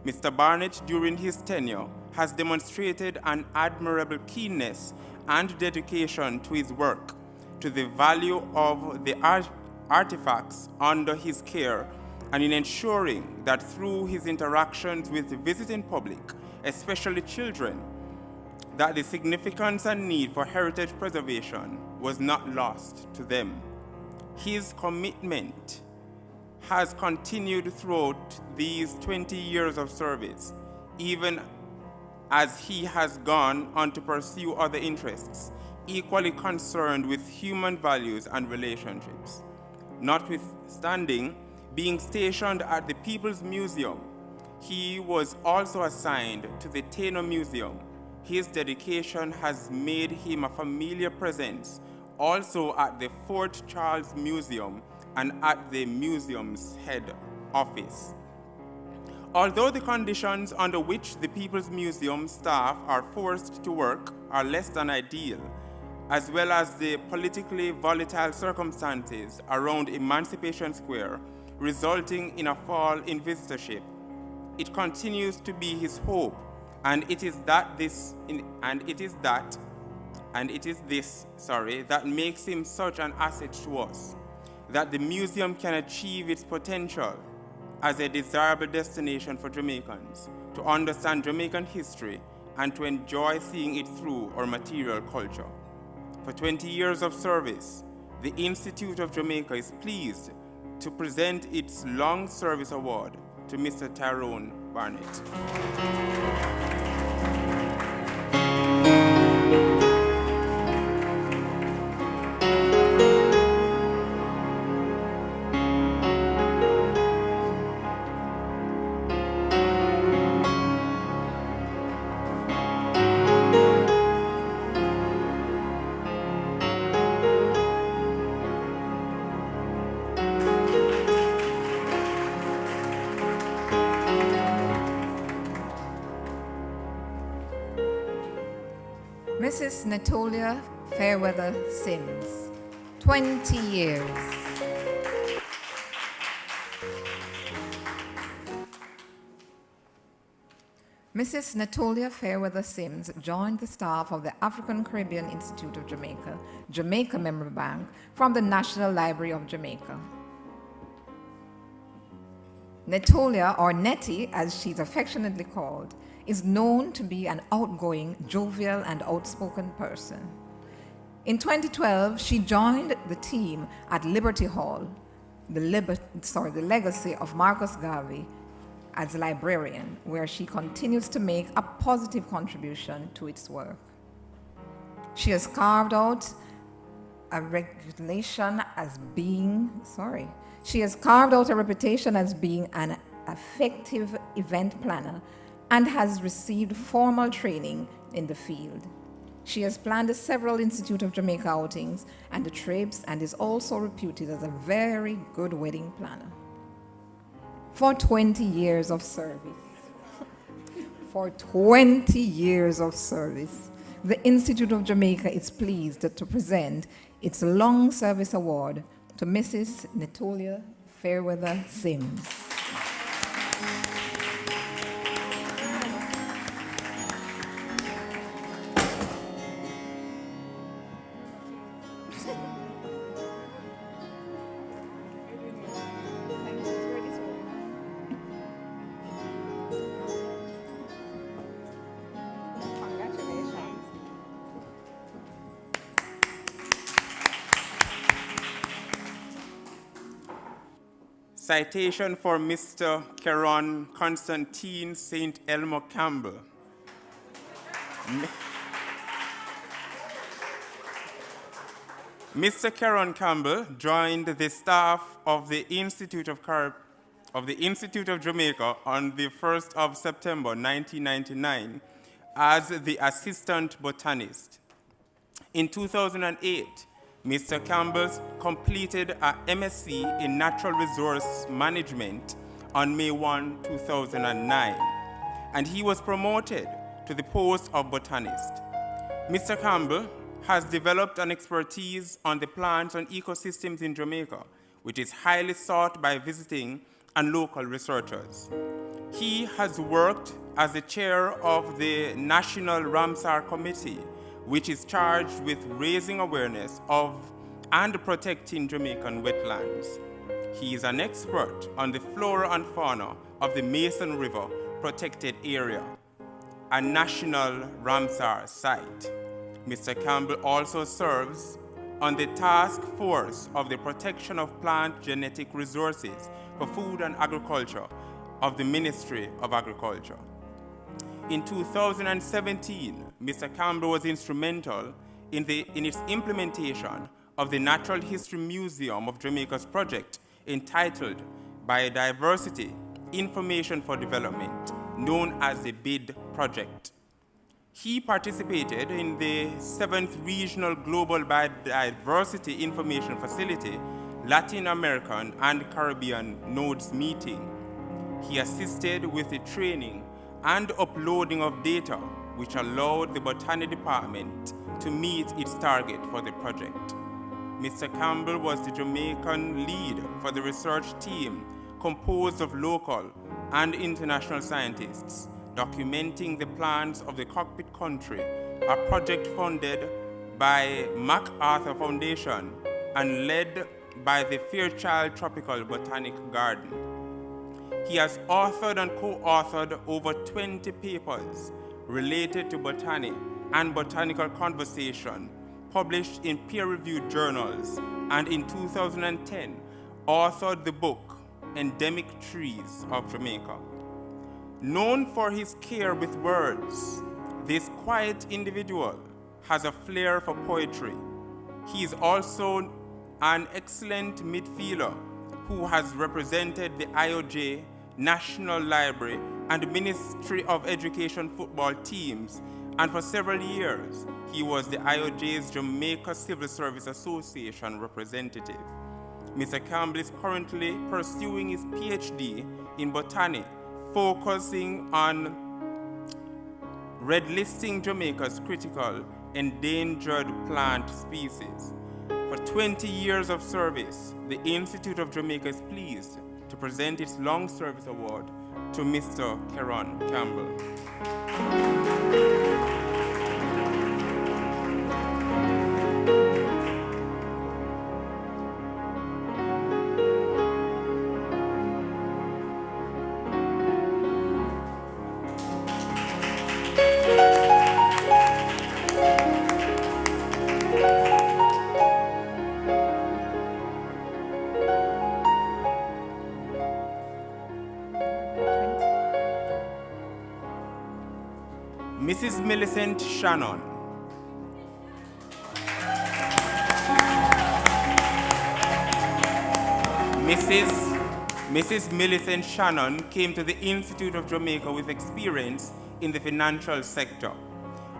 Mr. Barnett, during his tenure, has demonstrated an admirable keenness and dedication to his work, to the value of the artifacts under his care, and in ensuring that through his interactions with the visiting public, especially children, that the significance and need for heritage preservation was not lost to them. His commitment has continued throughout these 20 years of service, even as he has gone on to pursue other interests, equally concerned with human values and relationships. Notwithstanding being stationed at the People's Museum, he was also assigned to the Taino Museum. his dedication has made him a familiar presence also at the Fort Charles Museum and at the museum's head office. Although the conditions under which the People's Museum staff are forced to work are less than ideal, as well as the politically volatile circumstances around Emancipation Square, resulting in a fall in visitorship, it continues to be his hope, and it is this that makes him such an asset to us, that the museum can achieve its potential as a desirable destination for Jamaicans to understand Jamaican history and to enjoy seeing it through our material culture. For 20 years of service, the Institute of Jamaica is pleased to present its Long Service Award to Mr. Tyrone Barnett. Mrs. Natolia Fairweather Sims, 20 years. Mrs. Natolia Fairweather Sims joined the staff of the African Caribbean Institute of Jamaica, Jamaica Memory Bank, from the National Library of Jamaica. Natolia, or Nettie as she's affectionately called, is known to be an outgoing, jovial, and outspoken person. In 2012, she joined the team at Liberty Hall, the legacy of Marcus Garvey, as librarian, where she continues to make a positive contribution to its work. She has carved out a reputation as being an effective event planner and has received formal training in the field. She has planned several Institute of Jamaica outings and the trips, and is also reputed as a very good wedding planner. For 20 years of service, the Institute of Jamaica is pleased to present its Long Service Award to Mrs. Natolia Fairweather Sims. Citation for Mr. Keron Constantine St. Elmo Campbell. Mr. Keron Campbell joined the staff of the Institute of Jamaica on the 1st of September 1999 as the assistant botanist. In 2008, Mr. Campbell completed a MSc in Natural Resource Management on May 1, 2009, and he was promoted to the post of botanist. Mr. Campbell has developed an expertise on the plants and ecosystems in Jamaica, which is highly sought by visiting and local researchers. He has worked as the chair of the National Ramsar Committee, which is charged with raising awareness of and protecting Jamaican wetlands. He is an expert on the flora and fauna of the Mason River Protected Area, a national Ramsar site. Mr. Campbell also serves on the task force of the protection of plant genetic resources for food and agriculture of the Ministry of Agriculture. In 2017, Mr. Campbell was instrumental in its implementation of the Natural History Museum of Jamaica's project entitled Biodiversity Information for Development, known as the BID project. He participated in the 7th Regional Global Biodiversity Information Facility, Latin American and Caribbean Nodes meeting. He assisted with the training and uploading of data, which allowed the Botany Department to meet its target for the project. Mr. Campbell was the Jamaican lead for the research team composed of local and international scientists, documenting the plans of the cockpit country, a project funded by MacArthur Foundation and led by the Fairchild Tropical Botanic Garden. He has authored and co-authored over 20 papers related to botany and botanical conversation, published in peer-reviewed journals, and in 2010, authored the book, Endemic Trees of Jamaica. Known for his care with words, this quiet individual has a flair for poetry. He is also an excellent midfielder who has represented the IOJ National Library and Ministry of Education football teams, and for several years, he was the IOJ's Jamaica Civil Service Association representative. Mr. Campbell is currently pursuing his PhD in botany, focusing on red-listing Jamaica's critical endangered plant species. For 20 years of service, the Institute of Jamaica is pleased to present its Long Service Award to Mr. Keron Campbell. Mrs. Millicent Shannon. Mrs. Millicent Shannon came to the Institute of Jamaica with experience in the financial sector.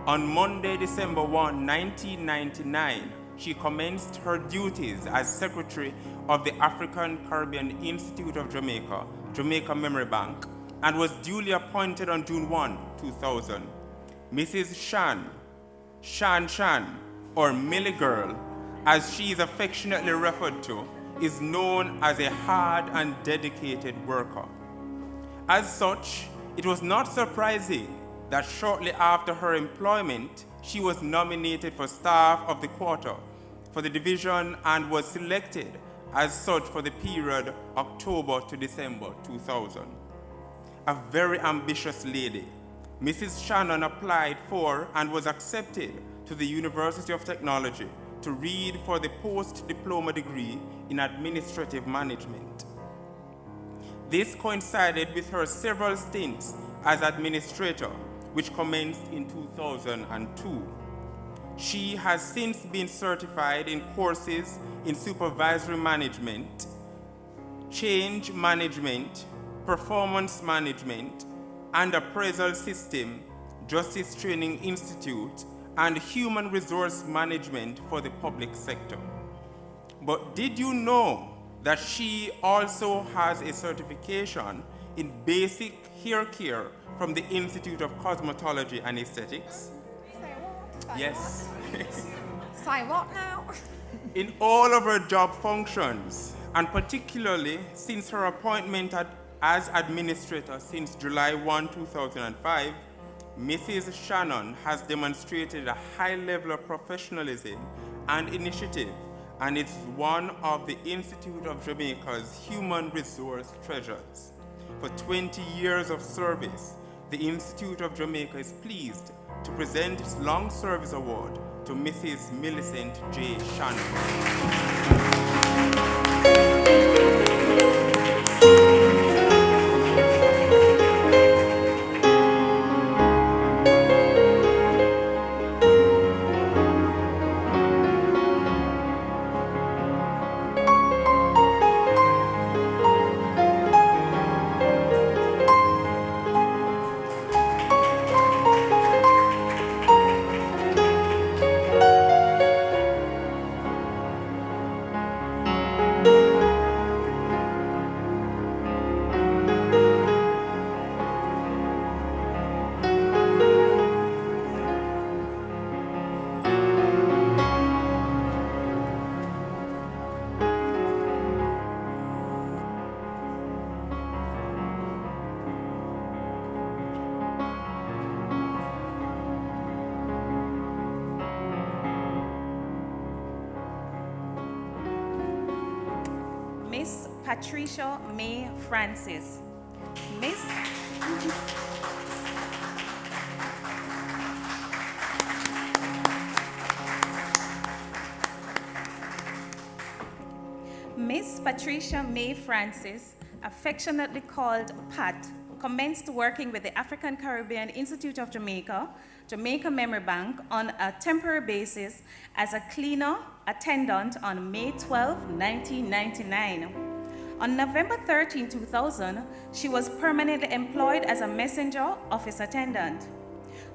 On Monday, December 1, 1999, she commenced her duties as Secretary of the African Caribbean Institute of Jamaica, Jamaica Memory Bank, and was duly appointed on June 1, 2000. Mrs. Shan, or Millie Girl, as she is affectionately referred to, is known as a hard and dedicated worker. As such, it was not surprising that shortly after her employment, she was nominated for Staff of the Quarter for the division and was selected as such for the period October to December 2000. A very ambitious lady, Mrs. Shannon applied for and was accepted to the University of Technology to read for the post-diploma degree in administrative management. This coincided with her several stints as administrator, which commenced in 2002. She has since been certified in courses in supervisory management, change management, performance management, and appraisal system, Justice Training Institute, and human resource management for the public sector. But did you know that she also has a certification in basic hair care from the Institute of Cosmetology and Aesthetics? Yes. Say what now? In all of her job functions, and particularly since her appointment as administrator since July 1, 2005, Mrs. Shannon has demonstrated a high level of professionalism and initiative, and is one of the Institute of Jamaica's human resource treasures. For 20 years of service, the Institute of Jamaica is pleased to present its Long Service Award to Mrs. Millicent J. Shannon. Miss Patricia May Francis. Miss Miss Patricia May Francis, affectionately called Pat, commenced working with the African Caribbean Institute of Jamaica, Jamaica Memory Bank, on a temporary basis as a cleaner attendant on May 12, 1999. On November 13, 2000, she was permanently employed as a messenger office attendant.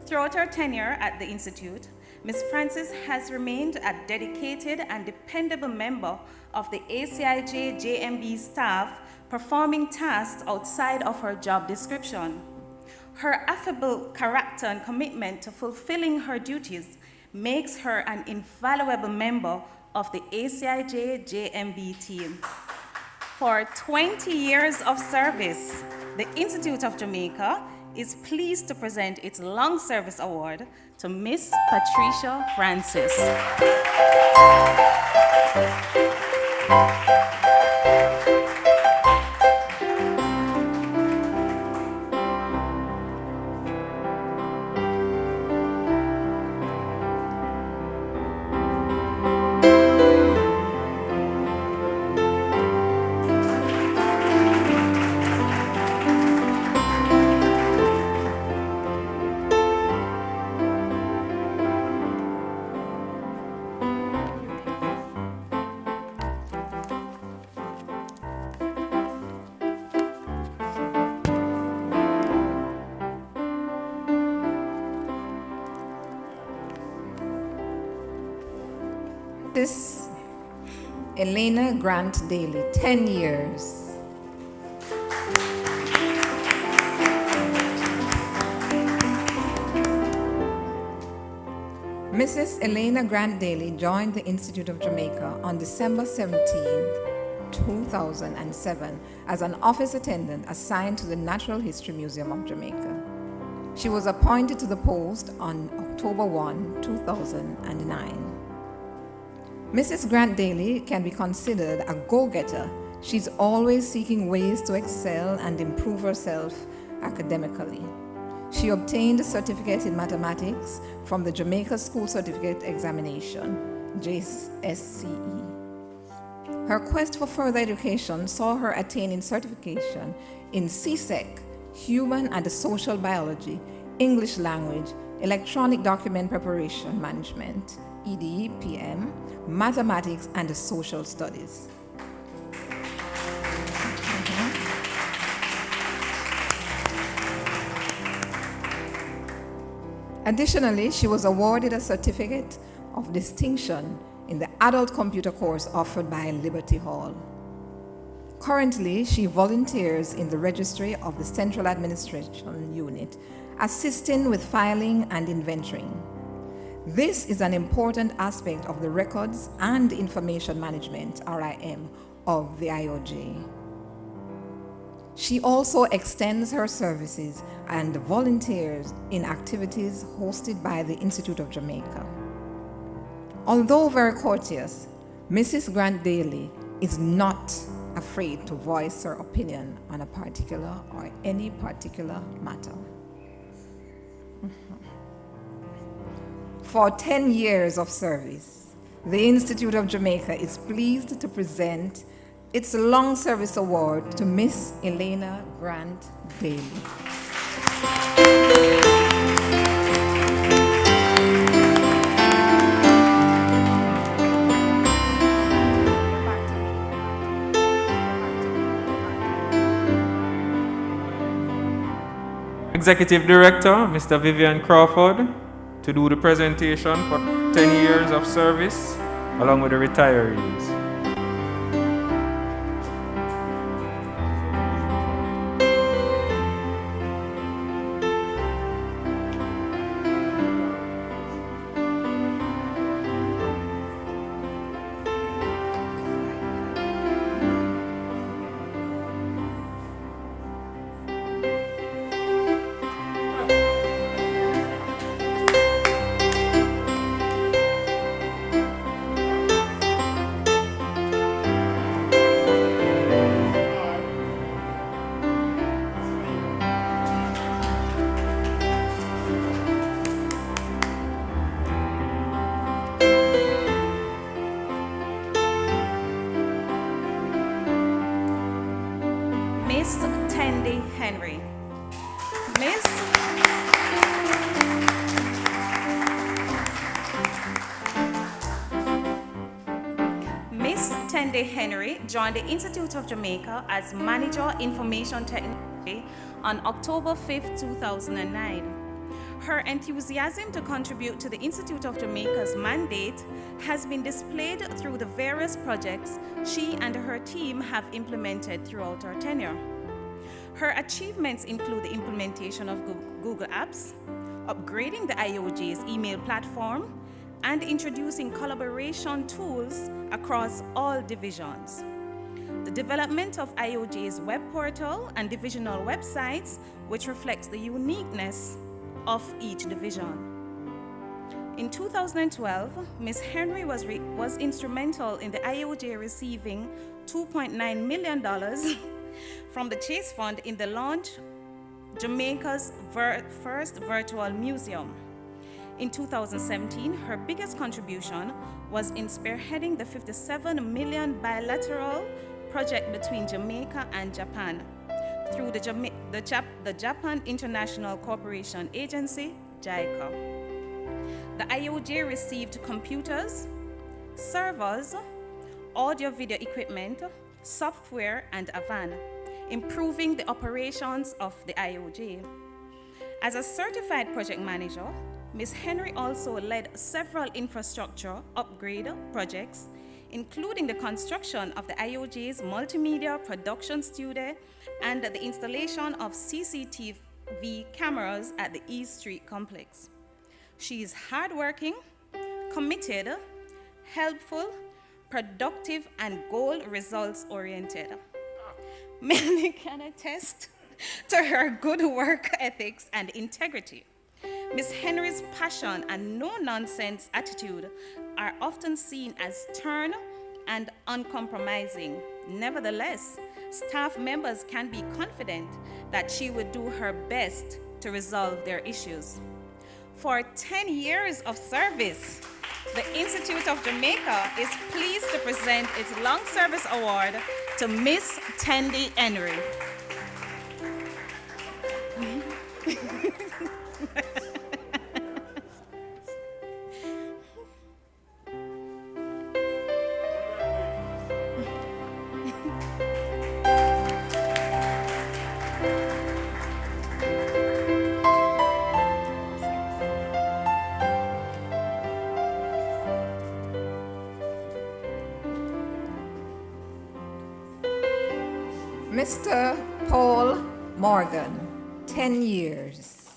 Throughout her tenure at the Institute, Ms. Francis has remained a dedicated and dependable member of the ACIJ JMB staff, performing tasks outside of her job description. Her affable character and commitment to fulfilling her duties makes her an invaluable member of the ACIJ JMB team. For 20 years of service, the Institute of Jamaica is pleased to present its Long Service Award to Miss Patricia Francis. This Elena Grant Daly, 10 years. Mrs. Elena Grant Daly joined the Institute of Jamaica on December 17, 2007 as an office attendant assigned to the Natural History Museum of Jamaica. She was appointed to the post on October 1, 2009. Mrs. Grant Daly can be considered a go-getter. She's always seeking ways to excel and improve herself academically. She obtained a certificate in mathematics from the Jamaica School Certificate Examination, JSCE. Her quest for further education saw her attaining certification in CSEC, Human and Social Biology, English Language, Electronic Document Preparation Management, EDPM, Mathematics and Social Studies. Additionally, she was awarded a certificate of distinction in the adult computer course offered by Liberty Hall. Currently, she volunteers in the registry of the Central Administration Unit, assisting with filing and inventorying. This is an important aspect of the Records and Information Management, RIM, of the IOJ. She also extends her services and volunteers in activities hosted by the Institute of Jamaica. Although very courteous, Mrs. Grant Daly is not afraid to voice her opinion on a particular or any particular matter. For 10 years of service, the Institute of Jamaica is pleased to present its Long Service Award to Miss Elena Grant Daly. Executive Director, Mr. Vivian Crawford, to do the presentation for 10 years of service, along with the retirees. Tandy Henry joined the Institute of Jamaica as Manager Information Technology on October 5, 2009. Her enthusiasm to contribute to the Institute of Jamaica's mandate has been displayed through the various projects she and her team have implemented throughout her tenure. Her achievements include the implementation of Google Apps, upgrading the IOJ's email platform, and introducing collaboration tools across all divisions. The development of IOJ's web portal and divisional websites, which reflects the uniqueness of each division. In 2012, Ms. Henry was instrumental in the IOJ receiving $2.9 million from the Chase Fund in the launch Jamaica's first virtual museum. In 2017, her biggest contribution was in spearheading the $57 million bilateral project between Jamaica and Japan through the Japan International Cooperation Agency, JICA. The IOJ received computers, servers, audio-video equipment, software, and a van, improving the operations of the IOJ. As a certified project manager, Ms. Henry also led several infrastructure upgrade projects, including the construction of the IOJ's multimedia production studio and the installation of CCTV cameras at the East Street complex. She is hardworking, committed, helpful, productive, and goal results oriented. Many can attest to her good work ethics and integrity. Ms. Henry's passion and no-nonsense attitude are often seen as stern and uncompromising. Nevertheless, staff members can be confident that she would do her best to resolve their issues. For 10 years of service, the Institute of Jamaica is pleased to present its Long Service Award to Miss Tandy Henry. Mr. Paul Morgan, 10 years.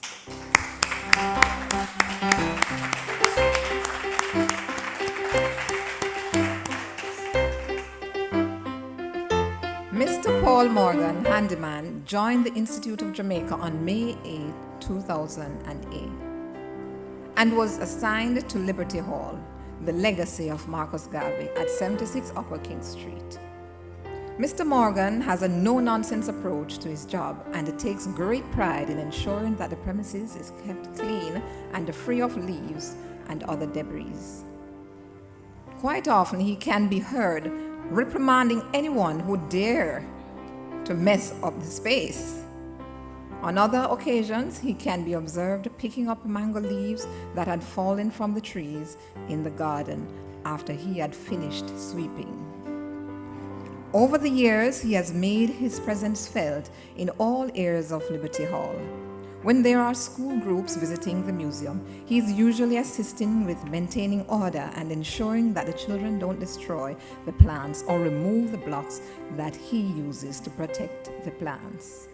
Mr. Paul Morgan, handyman, joined the Institute of Jamaica on May 8, 2008, and was assigned to Liberty Hall, the legacy of Marcus Garvey at 76 Upper King Street. Mr. Morgan has a no-nonsense approach to his job and takes great pride in ensuring that the premises is kept clean and free of leaves and other debris. Quite often he can be heard reprimanding anyone who dare to mess up the space. On other occasions, he can be observed picking up mango leaves that had fallen from the trees in the garden after he had finished sweeping. Over the years, he has made his presence felt in all areas of Liberty Hall. When there are school groups visiting the museum, he is usually assisting with maintaining order and ensuring that the children don't destroy the plants or remove the blocks that he uses to protect the plants.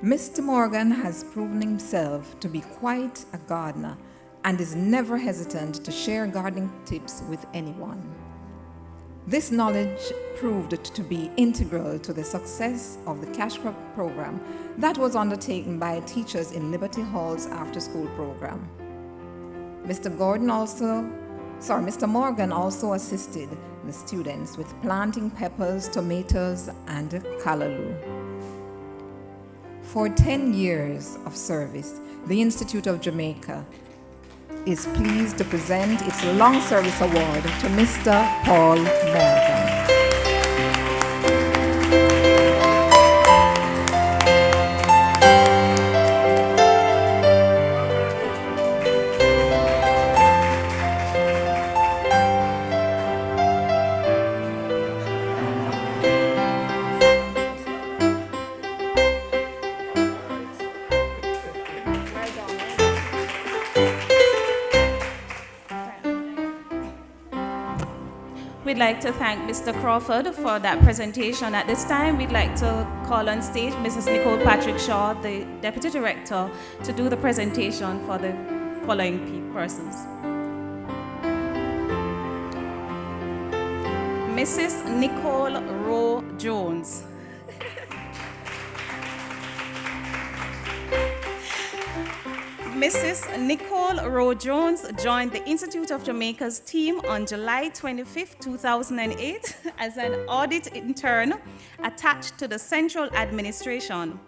Mr. Morgan has proven himself to be quite a gardener and is never hesitant to share gardening tips with anyone. This knowledge proved to be integral to the success of the cash crop program that was undertaken by teachers in Liberty Hall's after-school program. Mr. Morgan also assisted the students with planting peppers, tomatoes, and callaloo. For 10 years of service, the Institute of Jamaica is pleased to present its Long Service Award to Mr. Paul Morgan. We'd like to thank Mr. Crawford for that presentation. At this time, we'd like to call on stage Mrs. Nicole Patrick Shaw, the Deputy Director, to do the presentation for the following persons. Mrs. Nicole Rowe Jones. Mrs. Nicole Rowe Jones joined the Institute of Jamaica's team on July 25, 2008 as an audit intern attached to the Central Administration.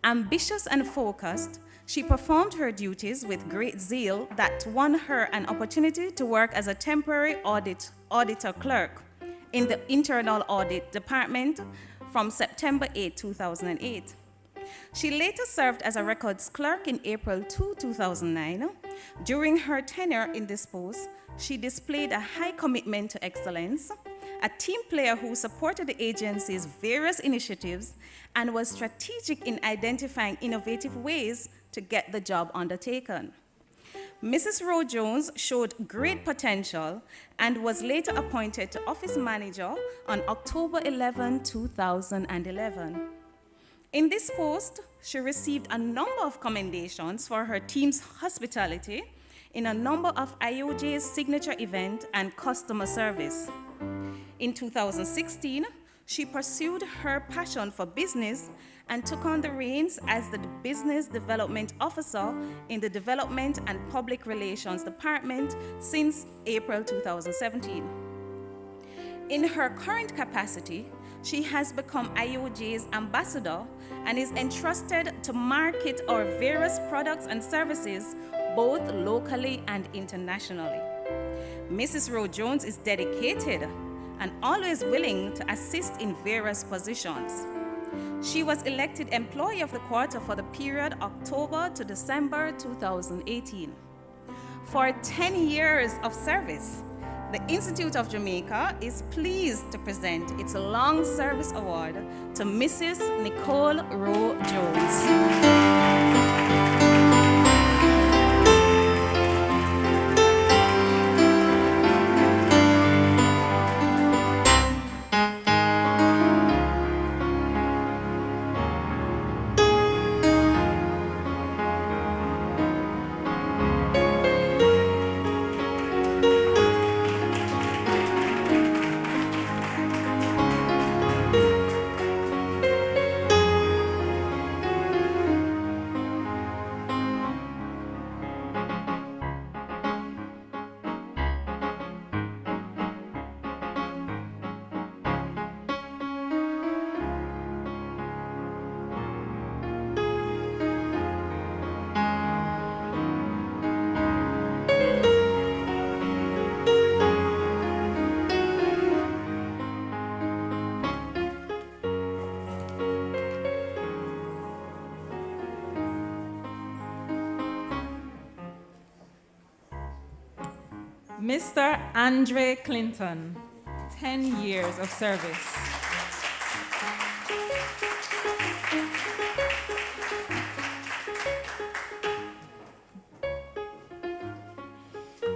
Ambitious and focused, she performed her duties with great zeal that won her an opportunity to work as a temporary auditor clerk in the Internal Audit Department from September 8, 2008. She later served as a records clerk in April 2, 2009. During her tenure in this post, she displayed a high commitment to excellence, a team player who supported the agency's various initiatives and was strategic in identifying innovative ways to get the job undertaken. Mrs. Rowe Jones showed great potential and was later appointed to office manager on October 11, 2011. In this post, she received a number of commendations for her team's hospitality in a number of IOJ's signature events and customer service. In 2016, she pursued her passion for business and took on the reins as the Business Development Officer in the Development and Public Relations Department since April 2017. In her current capacity, she has become IOJ's ambassador and is entrusted to market our various products and services both locally and internationally. Mrs. Rowe Jones is dedicated and always willing to assist in various positions. She was elected Employee of the Quarter for the period October to December 2018. For 10 years of service, the Institute of Jamaica is pleased to present its Long Service Award to Mrs. Nicole Rowe Jones. Mr. Andre Clinton, 10 years of service.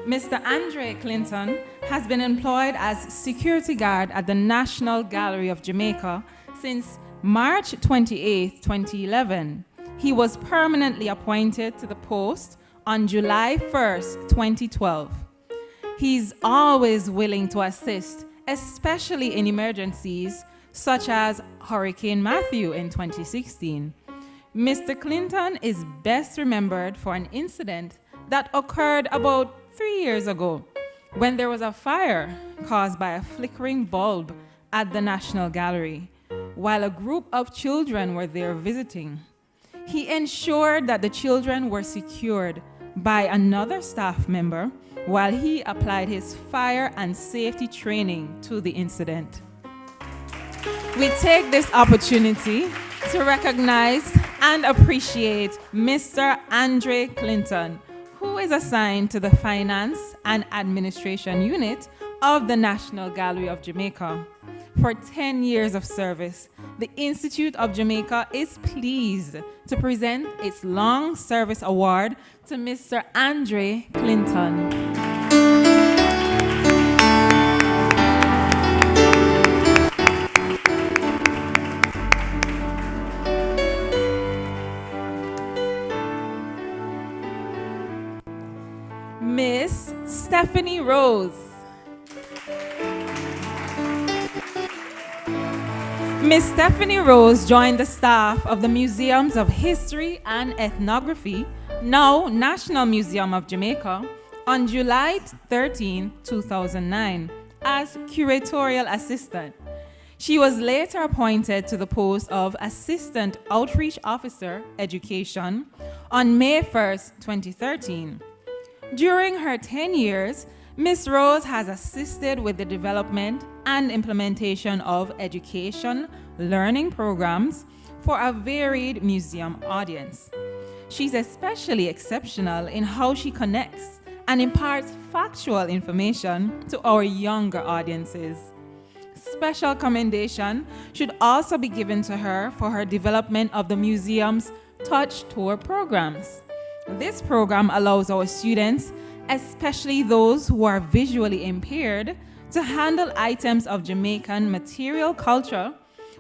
Mr. Andre Clinton has been employed as security guard at the National Gallery of Jamaica since March 28, 2011. He was permanently appointed to the post on July 1st, 2012. He's always willing to assist, especially in emergencies such as Hurricane Matthew in 2016. Mr. Clinton is best remembered for an incident that occurred about 3 years ago when there was a fire caused by a flickering bulb at the National Gallery while a group of children were there visiting. He ensured that the children were secured by another staff member while he applied his fire and safety training to the incident. We take this opportunity to recognize and appreciate Mr. Andre Clinton, who is assigned to the Finance and Administration Unit of the National Gallery of Jamaica. For 10 years of service, the Institute of Jamaica is pleased to present its Long Service Award to Mr. Andre Clinton. Miss Stephanie Rose. Miss Stephanie Rose joined the staff of the Museums of History and Ethnography, now National Museum of Jamaica, on July 13, 2009, as curatorial assistant. She was later appointed to the post of Assistant Outreach Officer Education on May 1st, 2013. During her 10 years, Ms. Rose has assisted with the development and implementation of education learning programs for a varied museum audience. She's especially exceptional in how she connects and imparts factual information to our younger audiences. Special commendation should also be given to her for her development of the museum's Touch Tour programs. This program allows our students, especially those who are visually impaired, to handle items of Jamaican material culture,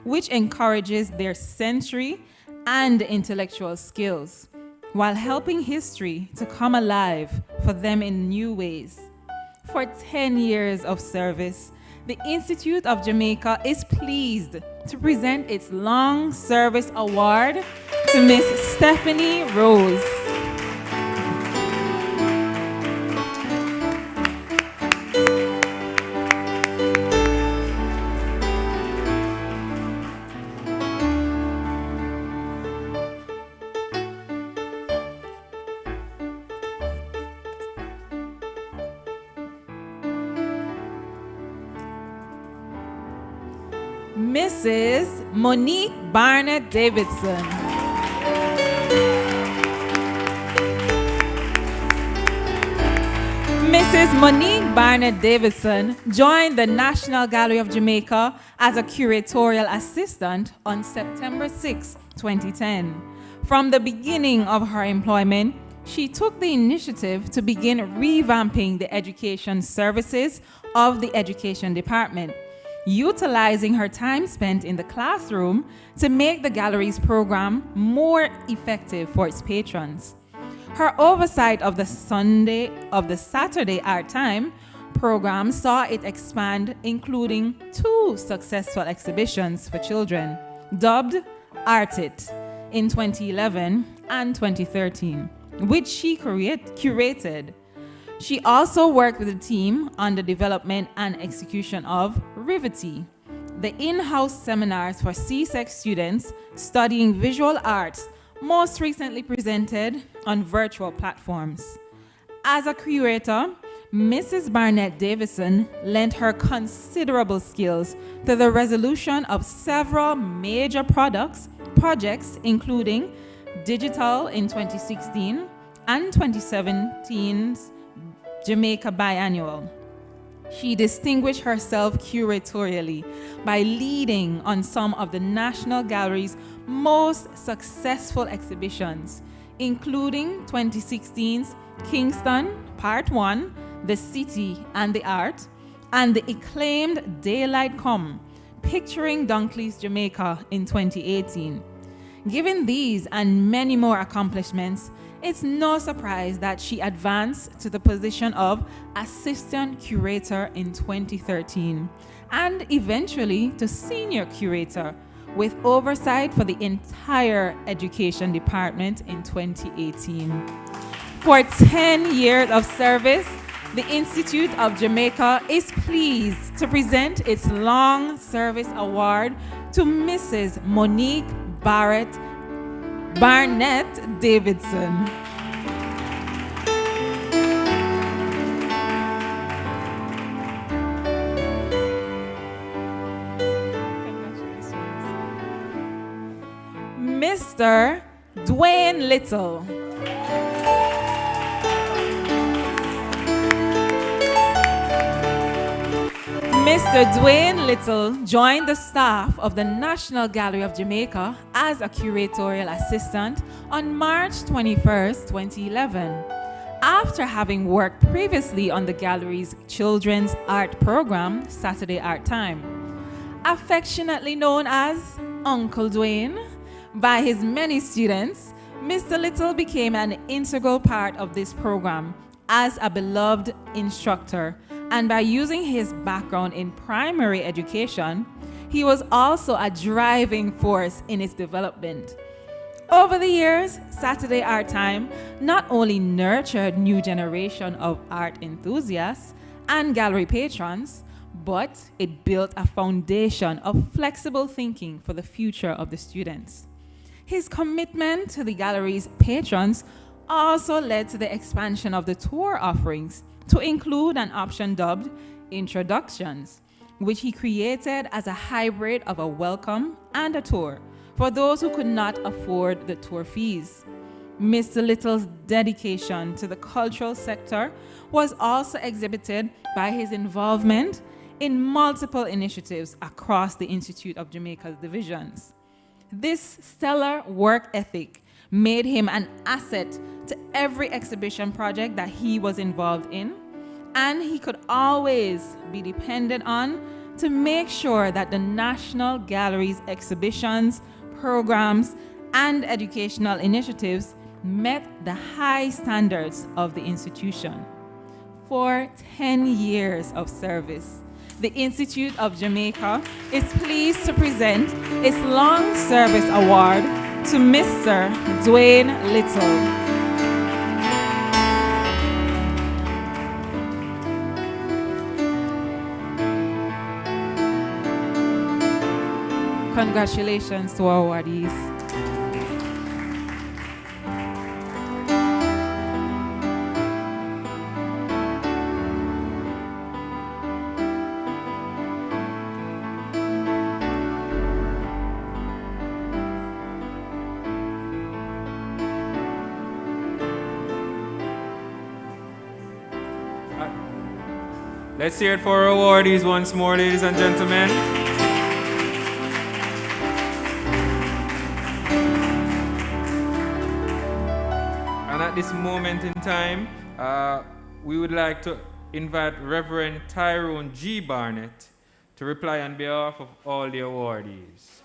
which encourages their sensory and intellectual skills, while helping history to come alive for them in new ways. For 10 years of service, the Institute of Jamaica is pleased to present its Long Service Award to Miss Stephanie Rose. Mrs. Monique Barnett Davidson. Mrs. Monique Barnett Davidson joined the National Gallery of Jamaica as a curatorial assistant on September 6, 2010. From the beginning of her employment, she took the initiative to begin revamping the education services of the Education Department, utilizing her time spent in the classroom to make the gallery's program more effective for its patrons. Her oversight of the Saturday Art Time program saw it expand, including 2 successful exhibitions for children, dubbed Art It in 2011 and 2013, which she curated. She also worked with the team on the development and execution of Retiree, the in-house seminars for CSEC students studying visual arts, most recently presented on virtual platforms. As a curator, Mrs. Barnett Davison lent her considerable skills to the resolution of several major projects, including Digital in 2016 and 2017's Jamaica Biannual. She distinguished herself curatorially by leading on some of the National Gallery's most successful exhibitions, including 2016's Kingston Part 1, The City and the Art, and the acclaimed Daylight Come, Picturing Dunkley's Jamaica in 2018. Given these and many more accomplishments, it's no surprise that she advanced to the position of Assistant Curator in 2013 and eventually to Senior Curator with oversight for the entire Education Department in 2018. For 10 years of service, the Institute of Jamaica is pleased to present its Long Service Award to Mrs. Monique Barnett Davidson. Mr. Dwayne Little. Mr. Dwayne Little joined the staff of the National Gallery of Jamaica as a curatorial assistant on March 21, 2011. After having worked previously on the gallery's children's art program, Saturday Art Time. Affectionately known as Uncle Dwayne by his many students, Mr. Little became an integral part of this program as a beloved instructor, and by using his background in primary education, he was also a driving force in its development. Over the years, Saturday Art Time not only nurtured new generation of art enthusiasts and gallery patrons, but it built a foundation of flexible thinking for the future of the students. His commitment to the gallery's patrons also led to the expansion of the tour offerings to include an option dubbed Introductions, which he created as a hybrid of a welcome and a tour for those who could not afford the tour fees. Mr. Little's dedication to the cultural sector was also exhibited by his involvement in multiple initiatives across the Institute of Jamaica's divisions. This stellar work ethic made him an asset to every exhibition project that he was involved in, and he could always be depended on to make sure that the National Gallery's exhibitions, programs, and educational initiatives met the high standards of the institution. For 10 years of service, the Institute of Jamaica is pleased to present its Long Service Award to Mr. Dwayne Little. Congratulations to our awardees. Let's hear it for our awardees once more, ladies and gentlemen. And at this moment in time, we would like to invite Reverend Tyrone G. Barnett to reply on behalf of all the awardees.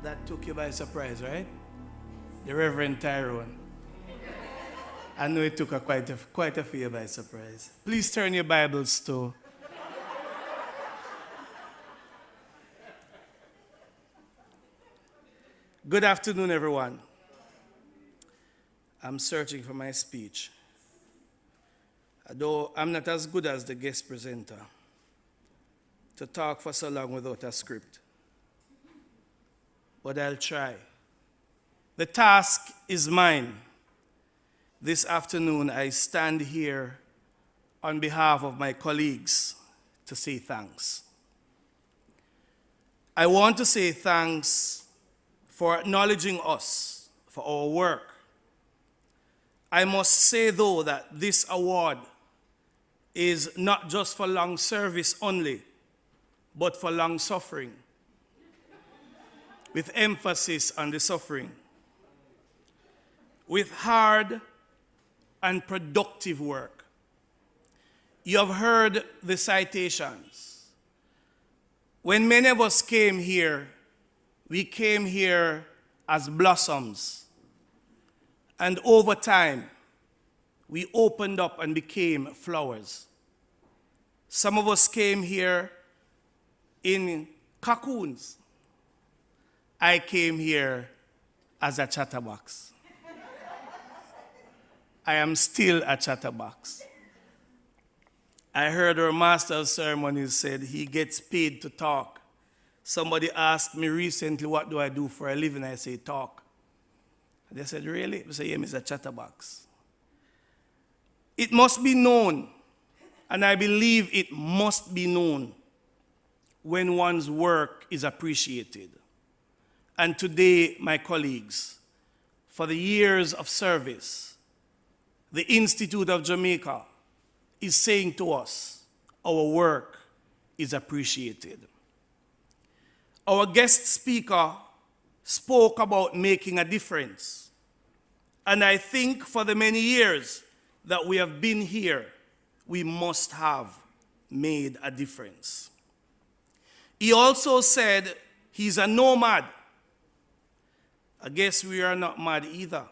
That took you by surprise, right? The Reverend Tyrone. I know it took quite a few by surprise. Please turn your Bibles to Good afternoon, everyone. I'm searching for my speech. Though I'm not as good as the guest presenter to talk for so long without a script. But I'll try. The task is mine. This afternoon, I stand here on behalf of my colleagues to say thanks. I want to say thanks for acknowledging us for our work. I must say, though, that this award is not just for long service only, but for long suffering, with emphasis on the suffering, with hard and productive work. You have heard the citations. When many of us came here, we came here as blossoms. And over time, we opened up and became flowers. Some of us came here in cocoons. I came here as a chatterbox. I am still a chatterbox. I heard our master's ceremonies said he gets paid to talk. Somebody asked me recently, what do I do for a living? I say, talk. They said, really? I say, yeah, Mr. Chatterbox. It must be known, and I believe it must be known, when one's work is appreciated. And today, my colleagues, for the years of service, the Institute of Jamaica is saying to us, our work is appreciated. Our guest speaker spoke about making a difference. And I think for the many years that we have been here, we must have made a difference. He also said he's a nomad. I guess we are not mad either,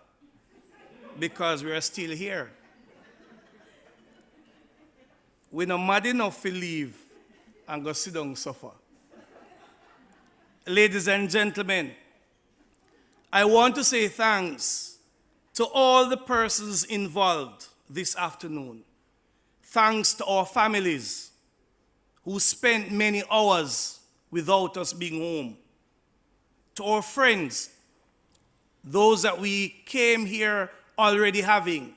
because we are still here. We're not mad enough to leave and go sit down and suffer. Ladies and gentlemen, I want to say thanks to all the persons involved this afternoon. Thanks to our families who spent many hours without us being home. To our friends, those that we came here already having,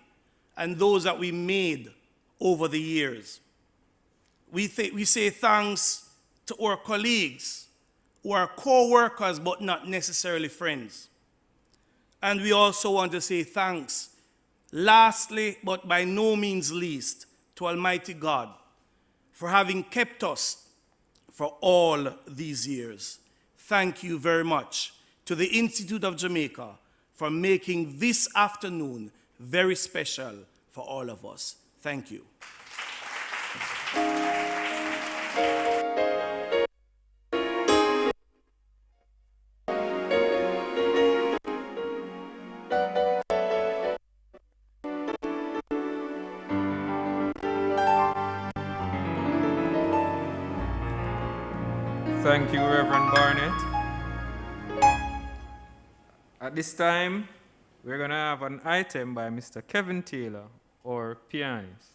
and those that we made over the years. We say thanks to our colleagues who are co-workers but not necessarily friends. And we also want to say thanks, lastly but by no means least, to Almighty God for having kept us for all these years. Thank you very much to the Institute of Jamaica for making this afternoon very special for all of us. Thank you. Thank you, Reverend Barnett. At this time, we're going to have an item by Mr. Kevin Taylor, our pianist.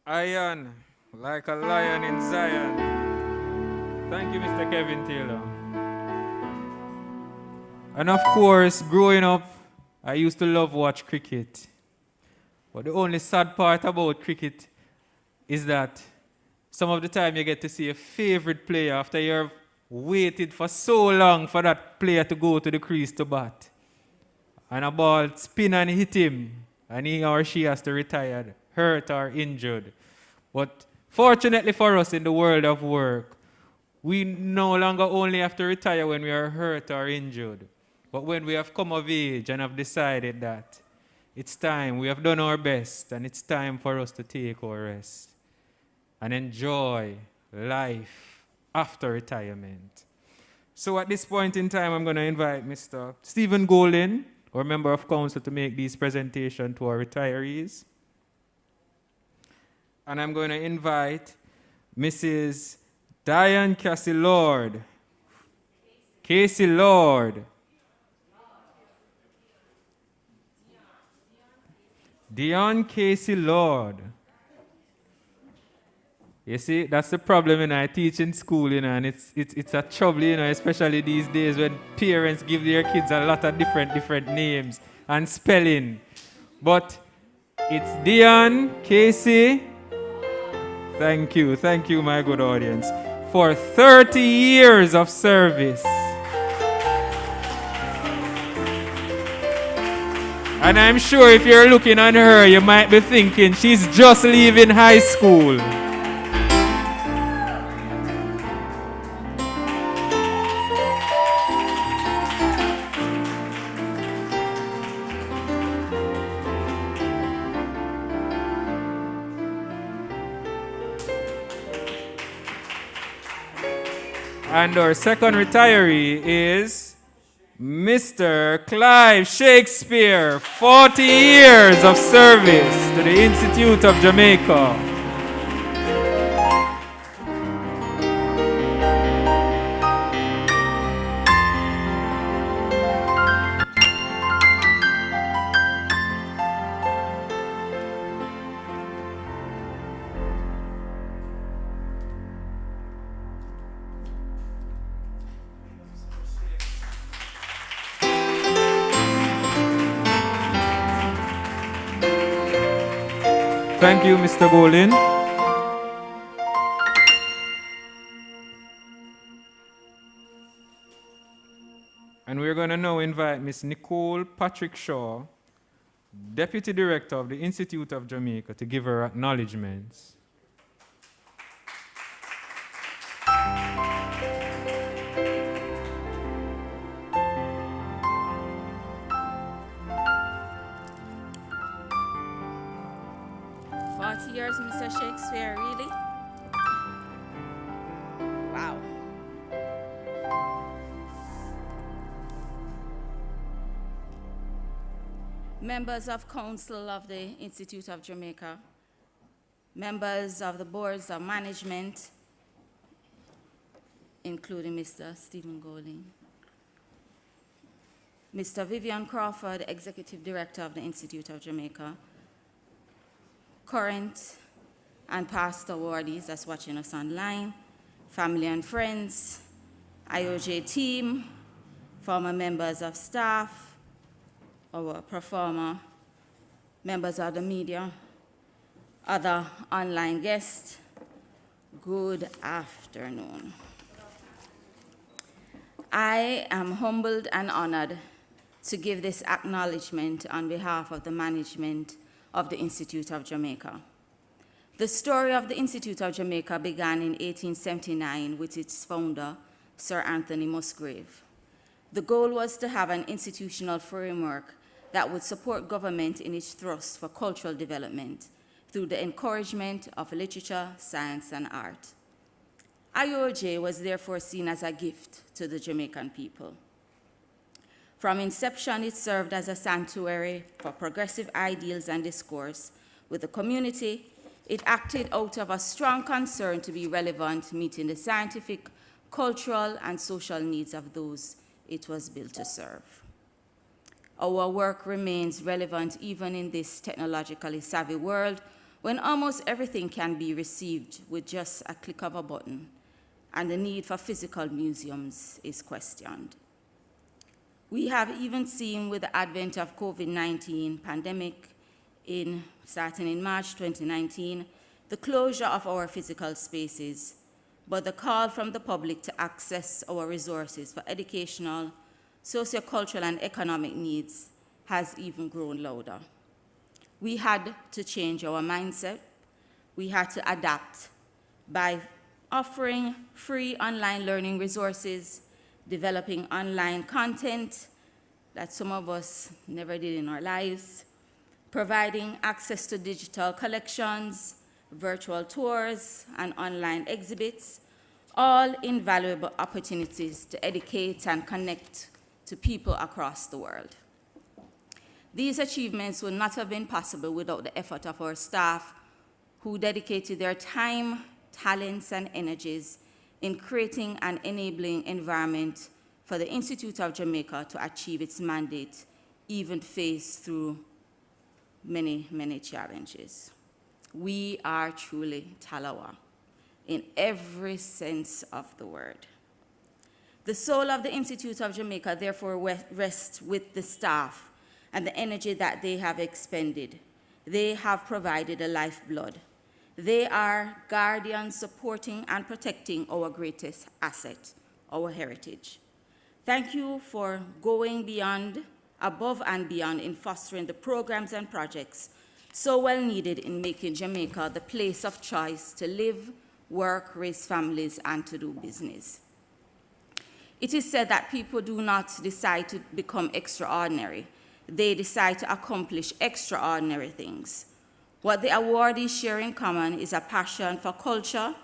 Ian, Like a lion in Zion. Thank you, Mr. Kevin Taylor. And of course, growing up, I used to love watch cricket. But the only sad part about cricket is that some of the time you get to see a favorite player after you've waited for so long for that player to go to the crease to bat. And a ball spin and hit him, and he or she has to retire, hurt or injured. But fortunately for us in the world of work, we no longer only have to retire when we are hurt or injured, but when we have come of age and have decided that it's time, we have done our best, and it's time for us to take our rest and enjoy life after retirement. So at this point in time, I'm going to invite Mr. Stephen Golden, our member of council, to make these presentations to our retirees. And I'm going to invite Mrs. Diane Casey Lord. Casey Lord. Dion Casey Lord. You see, that's the problem, you know. I teach in school, you know, and it's a trouble, you know, especially these days when parents give their kids a lot of different names and spelling. But it's Dion Casey. Thank you, my good audience, for 30 years of service. And I'm sure if you're looking at her, you might be thinking she's just leaving high school. And our second retiree is Mr. Clive Shakespeare, 40 years of service to the Institute of Jamaica. Thank you, Mr. Golin. And we're going to now invite Ms. Nicole Patrick Shaw, Deputy Director of the Institute of Jamaica, to give her acknowledgements. Years, Mr. Shakespeare, really? Wow. Members of Council of the Institute of Jamaica, members of the boards of management, including Mr. Stephen Golding, Mr. Vivian Crawford, Executive Director of the Institute of Jamaica, current and past awardees that's watching us online, family and friends, IOJ team, former members of staff, our performer, members of the media, other online guests, good afternoon. I am humbled and honored to give this acknowledgement on behalf of the management of the Institute of Jamaica. The story of the Institute of Jamaica began in 1879 with its founder, Sir Anthony Musgrave. The goal was to have an institutional framework that would support government in its thrust for cultural development through the encouragement of literature, science, and art. IOJ was therefore seen as a gift to the Jamaican people. From inception, it served as a sanctuary for progressive ideals and discourse with the community. It acted out of a strong concern to be relevant, meeting the scientific, cultural, and social needs of those it was built to serve. Our work remains relevant even in this technologically savvy world, when almost everything can be received with just a click of a button, and the need for physical museums is questioned. We have even seen with the advent of COVID-19 pandemic starting in March 2019, the closure of our physical spaces, but the call from the public to access our resources for educational, sociocultural, and economic needs has even grown louder. We had to change our mindset. We had to adapt by offering free online learning resources, developing online content that some of us never did in our lives, providing access to digital collections, virtual tours, and online exhibits, all invaluable opportunities to educate and connect to people across the world. These achievements would not have been possible without the effort of our staff, who dedicated their time, talents, and energies in creating an enabling environment for the Institute of Jamaica to achieve its mandate, even faced through many, many challenges. We are truly Talawa in every sense of the word. The soul of the Institute of Jamaica therefore rests with the staff and the energy that they have expended. They have provided a lifeblood. They are guardians supporting and protecting our greatest asset, our heritage. Thank you for going above and beyond in fostering the programs and projects so well needed in making Jamaica the place of choice to live, work, raise families, and to do business. It is said that people do not decide to become extraordinary. They decide to accomplish extraordinary things. What the awardees share in common is a passion for culture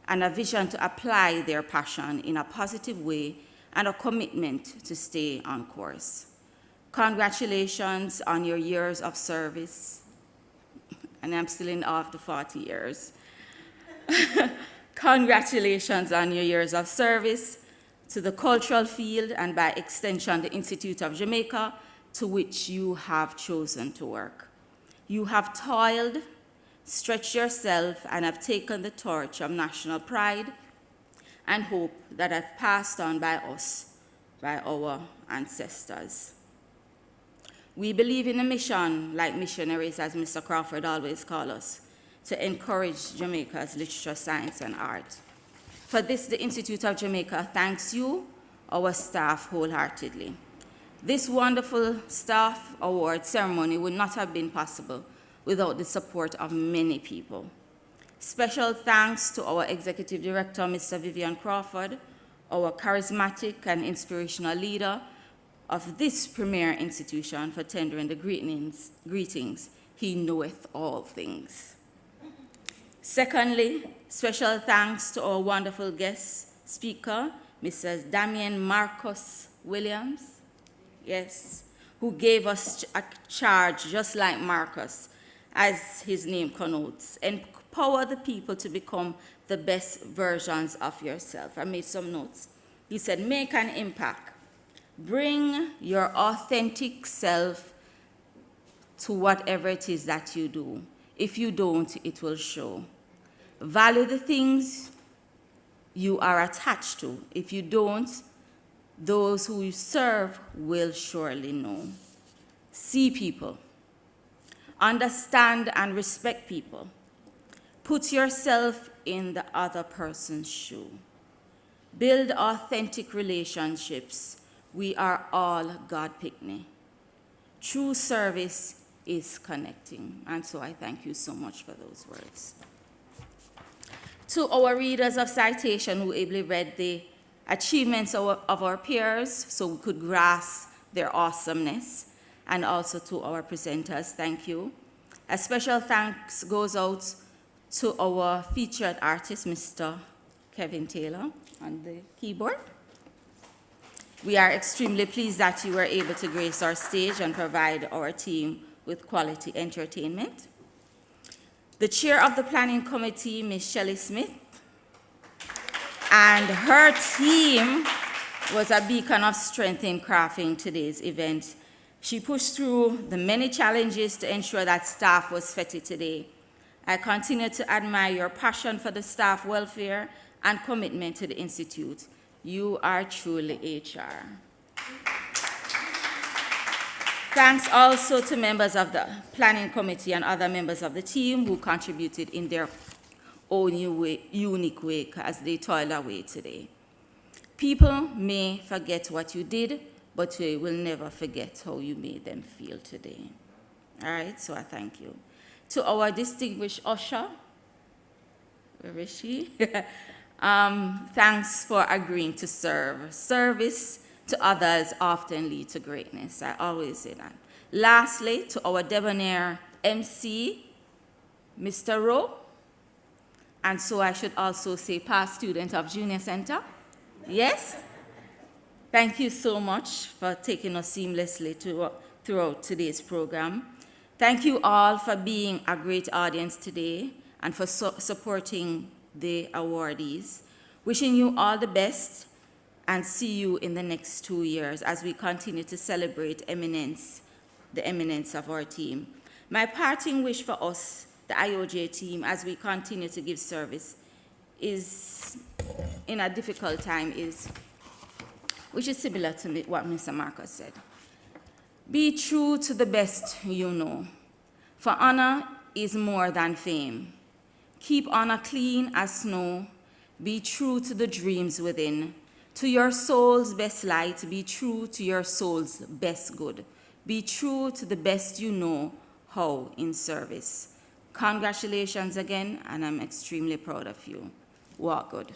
and a vision to apply their passion in a positive way and a commitment to stay on course. Congratulations on your years of service. And I'm still in awe of the 40 years. Congratulations on your years of service to the cultural field and by extension the Institute of Jamaica, to which you have chosen to work. You have toiled, stretched yourself, and have taken the torch of national pride and hope that have passed on by us, by our ancestors. We believe in a mission, like missionaries, as Mr. Crawford always calls us, to encourage Jamaica's literature, science, and art. For this, the Institute of Jamaica thanks you, our staff, wholeheartedly. This wonderful staff award ceremony would not have been possible without the support of many people. Special thanks to our Executive Director, Mr. Vivian Crawford, our charismatic and inspirational leader of this premier institution, for tendering the greetings. He knoweth all things. Secondly, special thanks to our wonderful guest speaker, Mrs. Damien Marcus Williams, yes, who gave us a charge just like Marcus, as his name connotes. Empower the people to become the best versions of yourself. I made some notes. He said, make an impact. Bring your authentic self to whatever it is that you do. If you don't, it will show. Value the things you are attached to. If you don't, those who you serve will surely know. See people. Understand and respect people. Put yourself in the other person's shoe. Build authentic relationships. We are all God Picnic. True service is connecting. And so I thank you so much for those words. To our readers of citation who ably read the achievements of our peers so we could grasp their awesomeness, and also to our presenters, thank you. A special thanks goes out to our featured artist, Mr. Kevin Taylor, on the keyboard. We are extremely pleased that you were able to grace our stage and provide our team with quality entertainment. The chair of the planning committee, Ms. Shelley Smith, and her team was a beacon of strength in crafting today's event. She pushed through the many challenges to ensure that staff was fed today I continue to admire your passion for the staff welfare and commitment to the Institute. You are truly HR. Thanks also to members of the Planning Committee and other members of the team who contributed in their own unique way as they toil away today. People may forget what you did, but they will never forget how you made them feel today. All right, so I thank you. To our distinguished usher, where is she? Thanks for agreeing to serve. Service to others often leads to greatness. I always say that. Lastly, to our debonair MC, Mr. Rowe, and so I should also say past student of Junior Center. Yes? Thank you so much for taking us seamlessly throughout today's program. Thank you all for being a great audience today and for supporting the awardees. Wishing you all the best and see you in the next 2 years as we continue to celebrate the eminence of our team. My parting wish for us, the IOJ team, as we continue to give service is, in a difficult time, which is similar to what Mr. Marcus said. Be true to the best you know, for honor is more than fame. Keep honor clean as snow. Be true to the dreams within. To your soul's best light, be true to your soul's best good. Be true to the best you know how in service. Congratulations again, and I'm extremely proud of you. Walk good.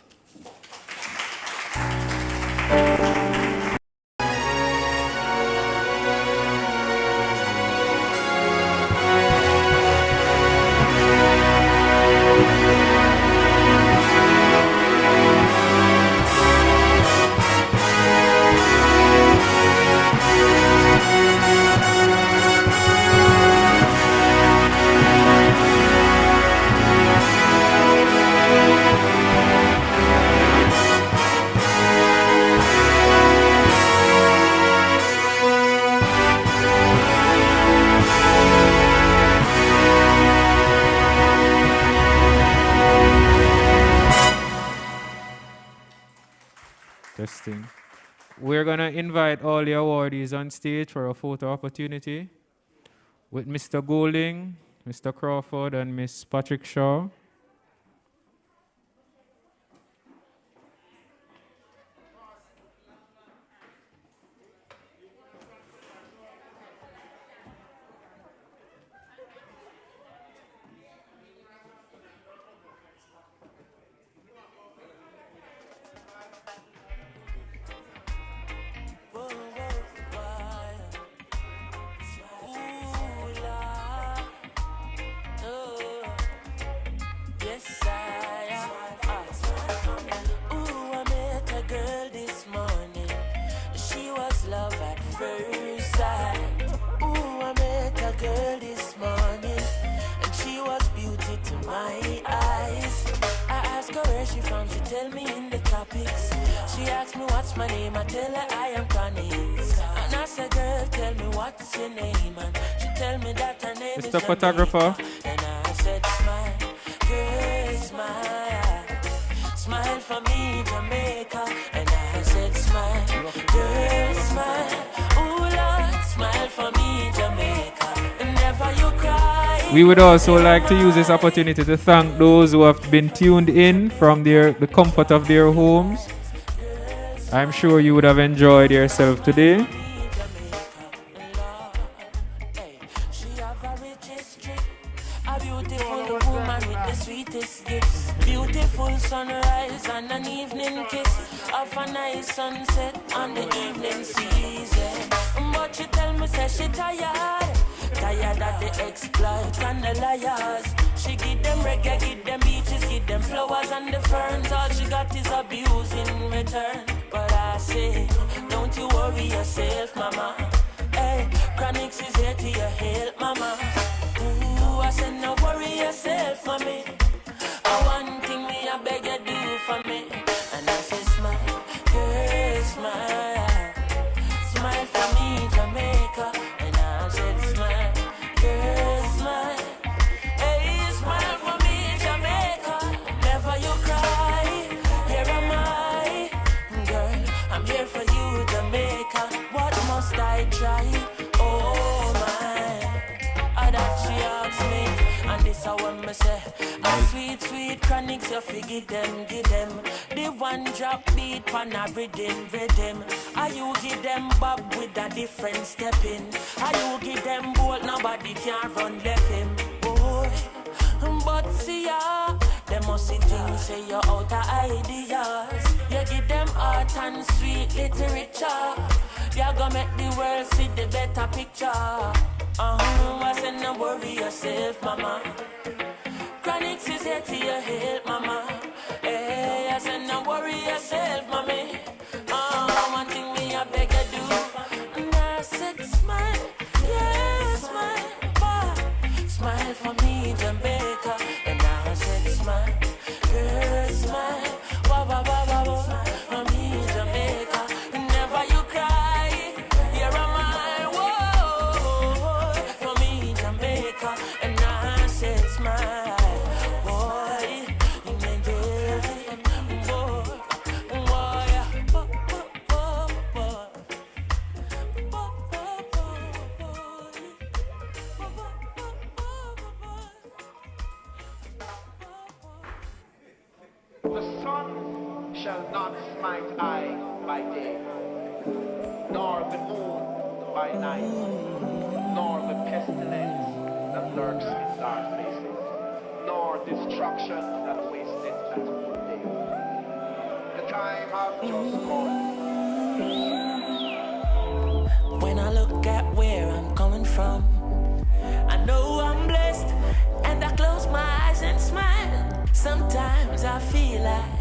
Interesting. We're going to invite all the awardees on stage for a photo opportunity with Mr. Golding, Mr. Crawford, and Miss Patrick Shaw. Mr. Photographer. And I said, smile, girl, smile. Smile for me, Jamaica. And I said, smile, girl, smile. Ooh, Lord, smile for me, Jamaica. And never you cry. We would also like to use this opportunity to thank those who have been tuned in from the comfort of their homes. I'm sure you would have enjoyed yourself today. Sunrise and an evening kiss of a nice sunset on the evening season. But she tell me, say she tired of the exploit and the liars. She give them reggae, give them beaches, give them flowers and the ferns. All she got is abuse in return. But I say, don't you worry yourself, mama. Hey, Chronix is here to your help, mama. Ooh, I said, no worry yourself, mommy. One thing me I beg you do for me. And I say smile, girl, smile. Smile for me, Jamaica. And I said smile, girl, smile. Hey, smile for that's how when me say. A sweet, sweet chronics, you fi give them. The one drop beat pan a rhythm. Are you give them bob with a different stepping? Are you give them bolt, nobody can run left him. Boy, but see ya, them must see things say you're out of ideas. You give them art and sweet literature. You're gonna make the world see the better picture. I said no worry yourself, mama. Chronics is here to your help, mama. Hey, I said no worry yourself, mommy. One thing me I beg you do. And I said smile, yeah, smile, boy. Smile for me, Jamaica. And I said smile, girl, smile, wah, wah, wah, wah, wah. For me, Jamaica. Never you cry, here am I, whoa. For me, Jamaica. And I said smile. Shall not smite eye by day, nor the moon by night, nor the pestilence that lurks in dark places, nor destruction that wasteth at noonday. The time hath just come. When I look at where I'm coming from, I know I'm blessed, and I close my eyes and smile. Sometimes I feel like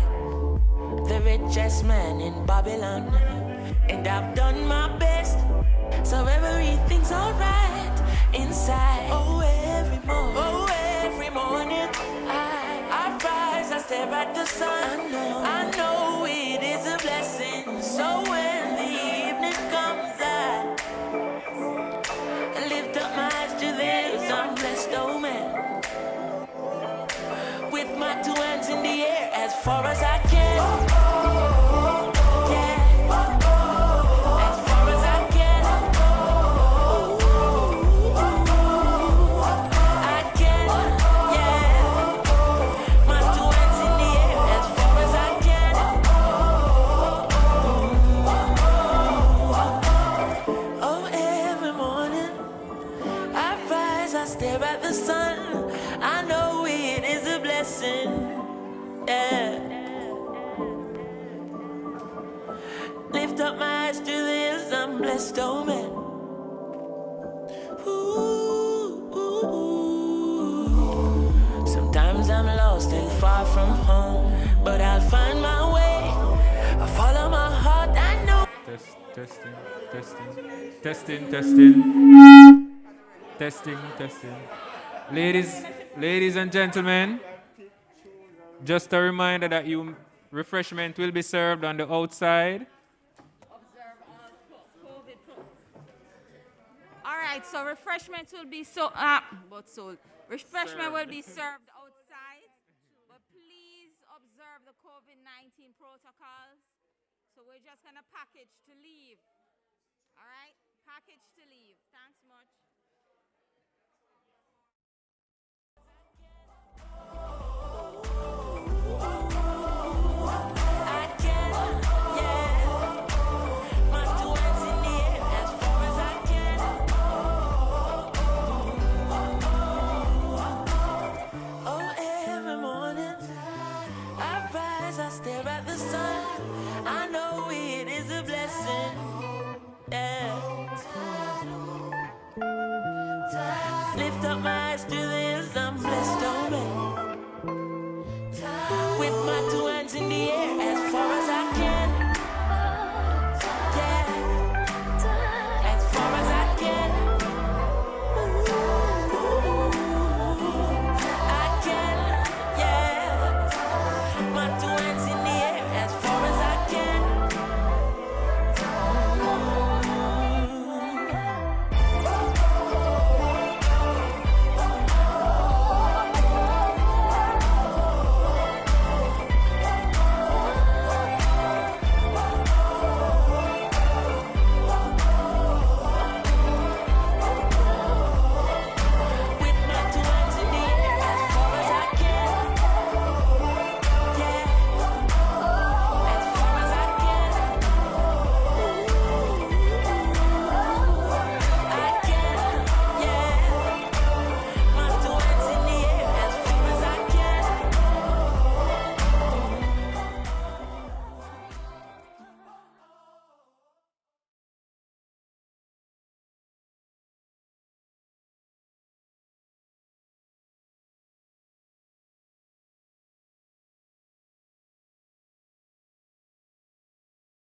the richest man in Babylon, and I've done my best, so everything's alright inside. Oh, every morning, I rise, I stare at the sun. I know it is a blessing. So when the evening comes, I lift up my eyes to this unblessed old man, with my two hands in the air as far as I can. Lift up my eyes to this unblessed old man. Sometimes I'm lost and far from home, but I'll find my way. I follow my heart, I know. Testing. Ladies and gentlemen, just a reminder that refreshment will be served on the outside. All right, so refreshment will be refreshment will be served outside, but please observe the COVID-19 protocols. So we're just gonna package to leave. All right, package to leave. Thanks much. I stare at the sun. I know it is a blessing. Yeah. Lift up my eyes to this, I'm blessed, oh man. With my two hands in the air as far as I can. Yeah. As far as I can. I can, yeah. My two hands in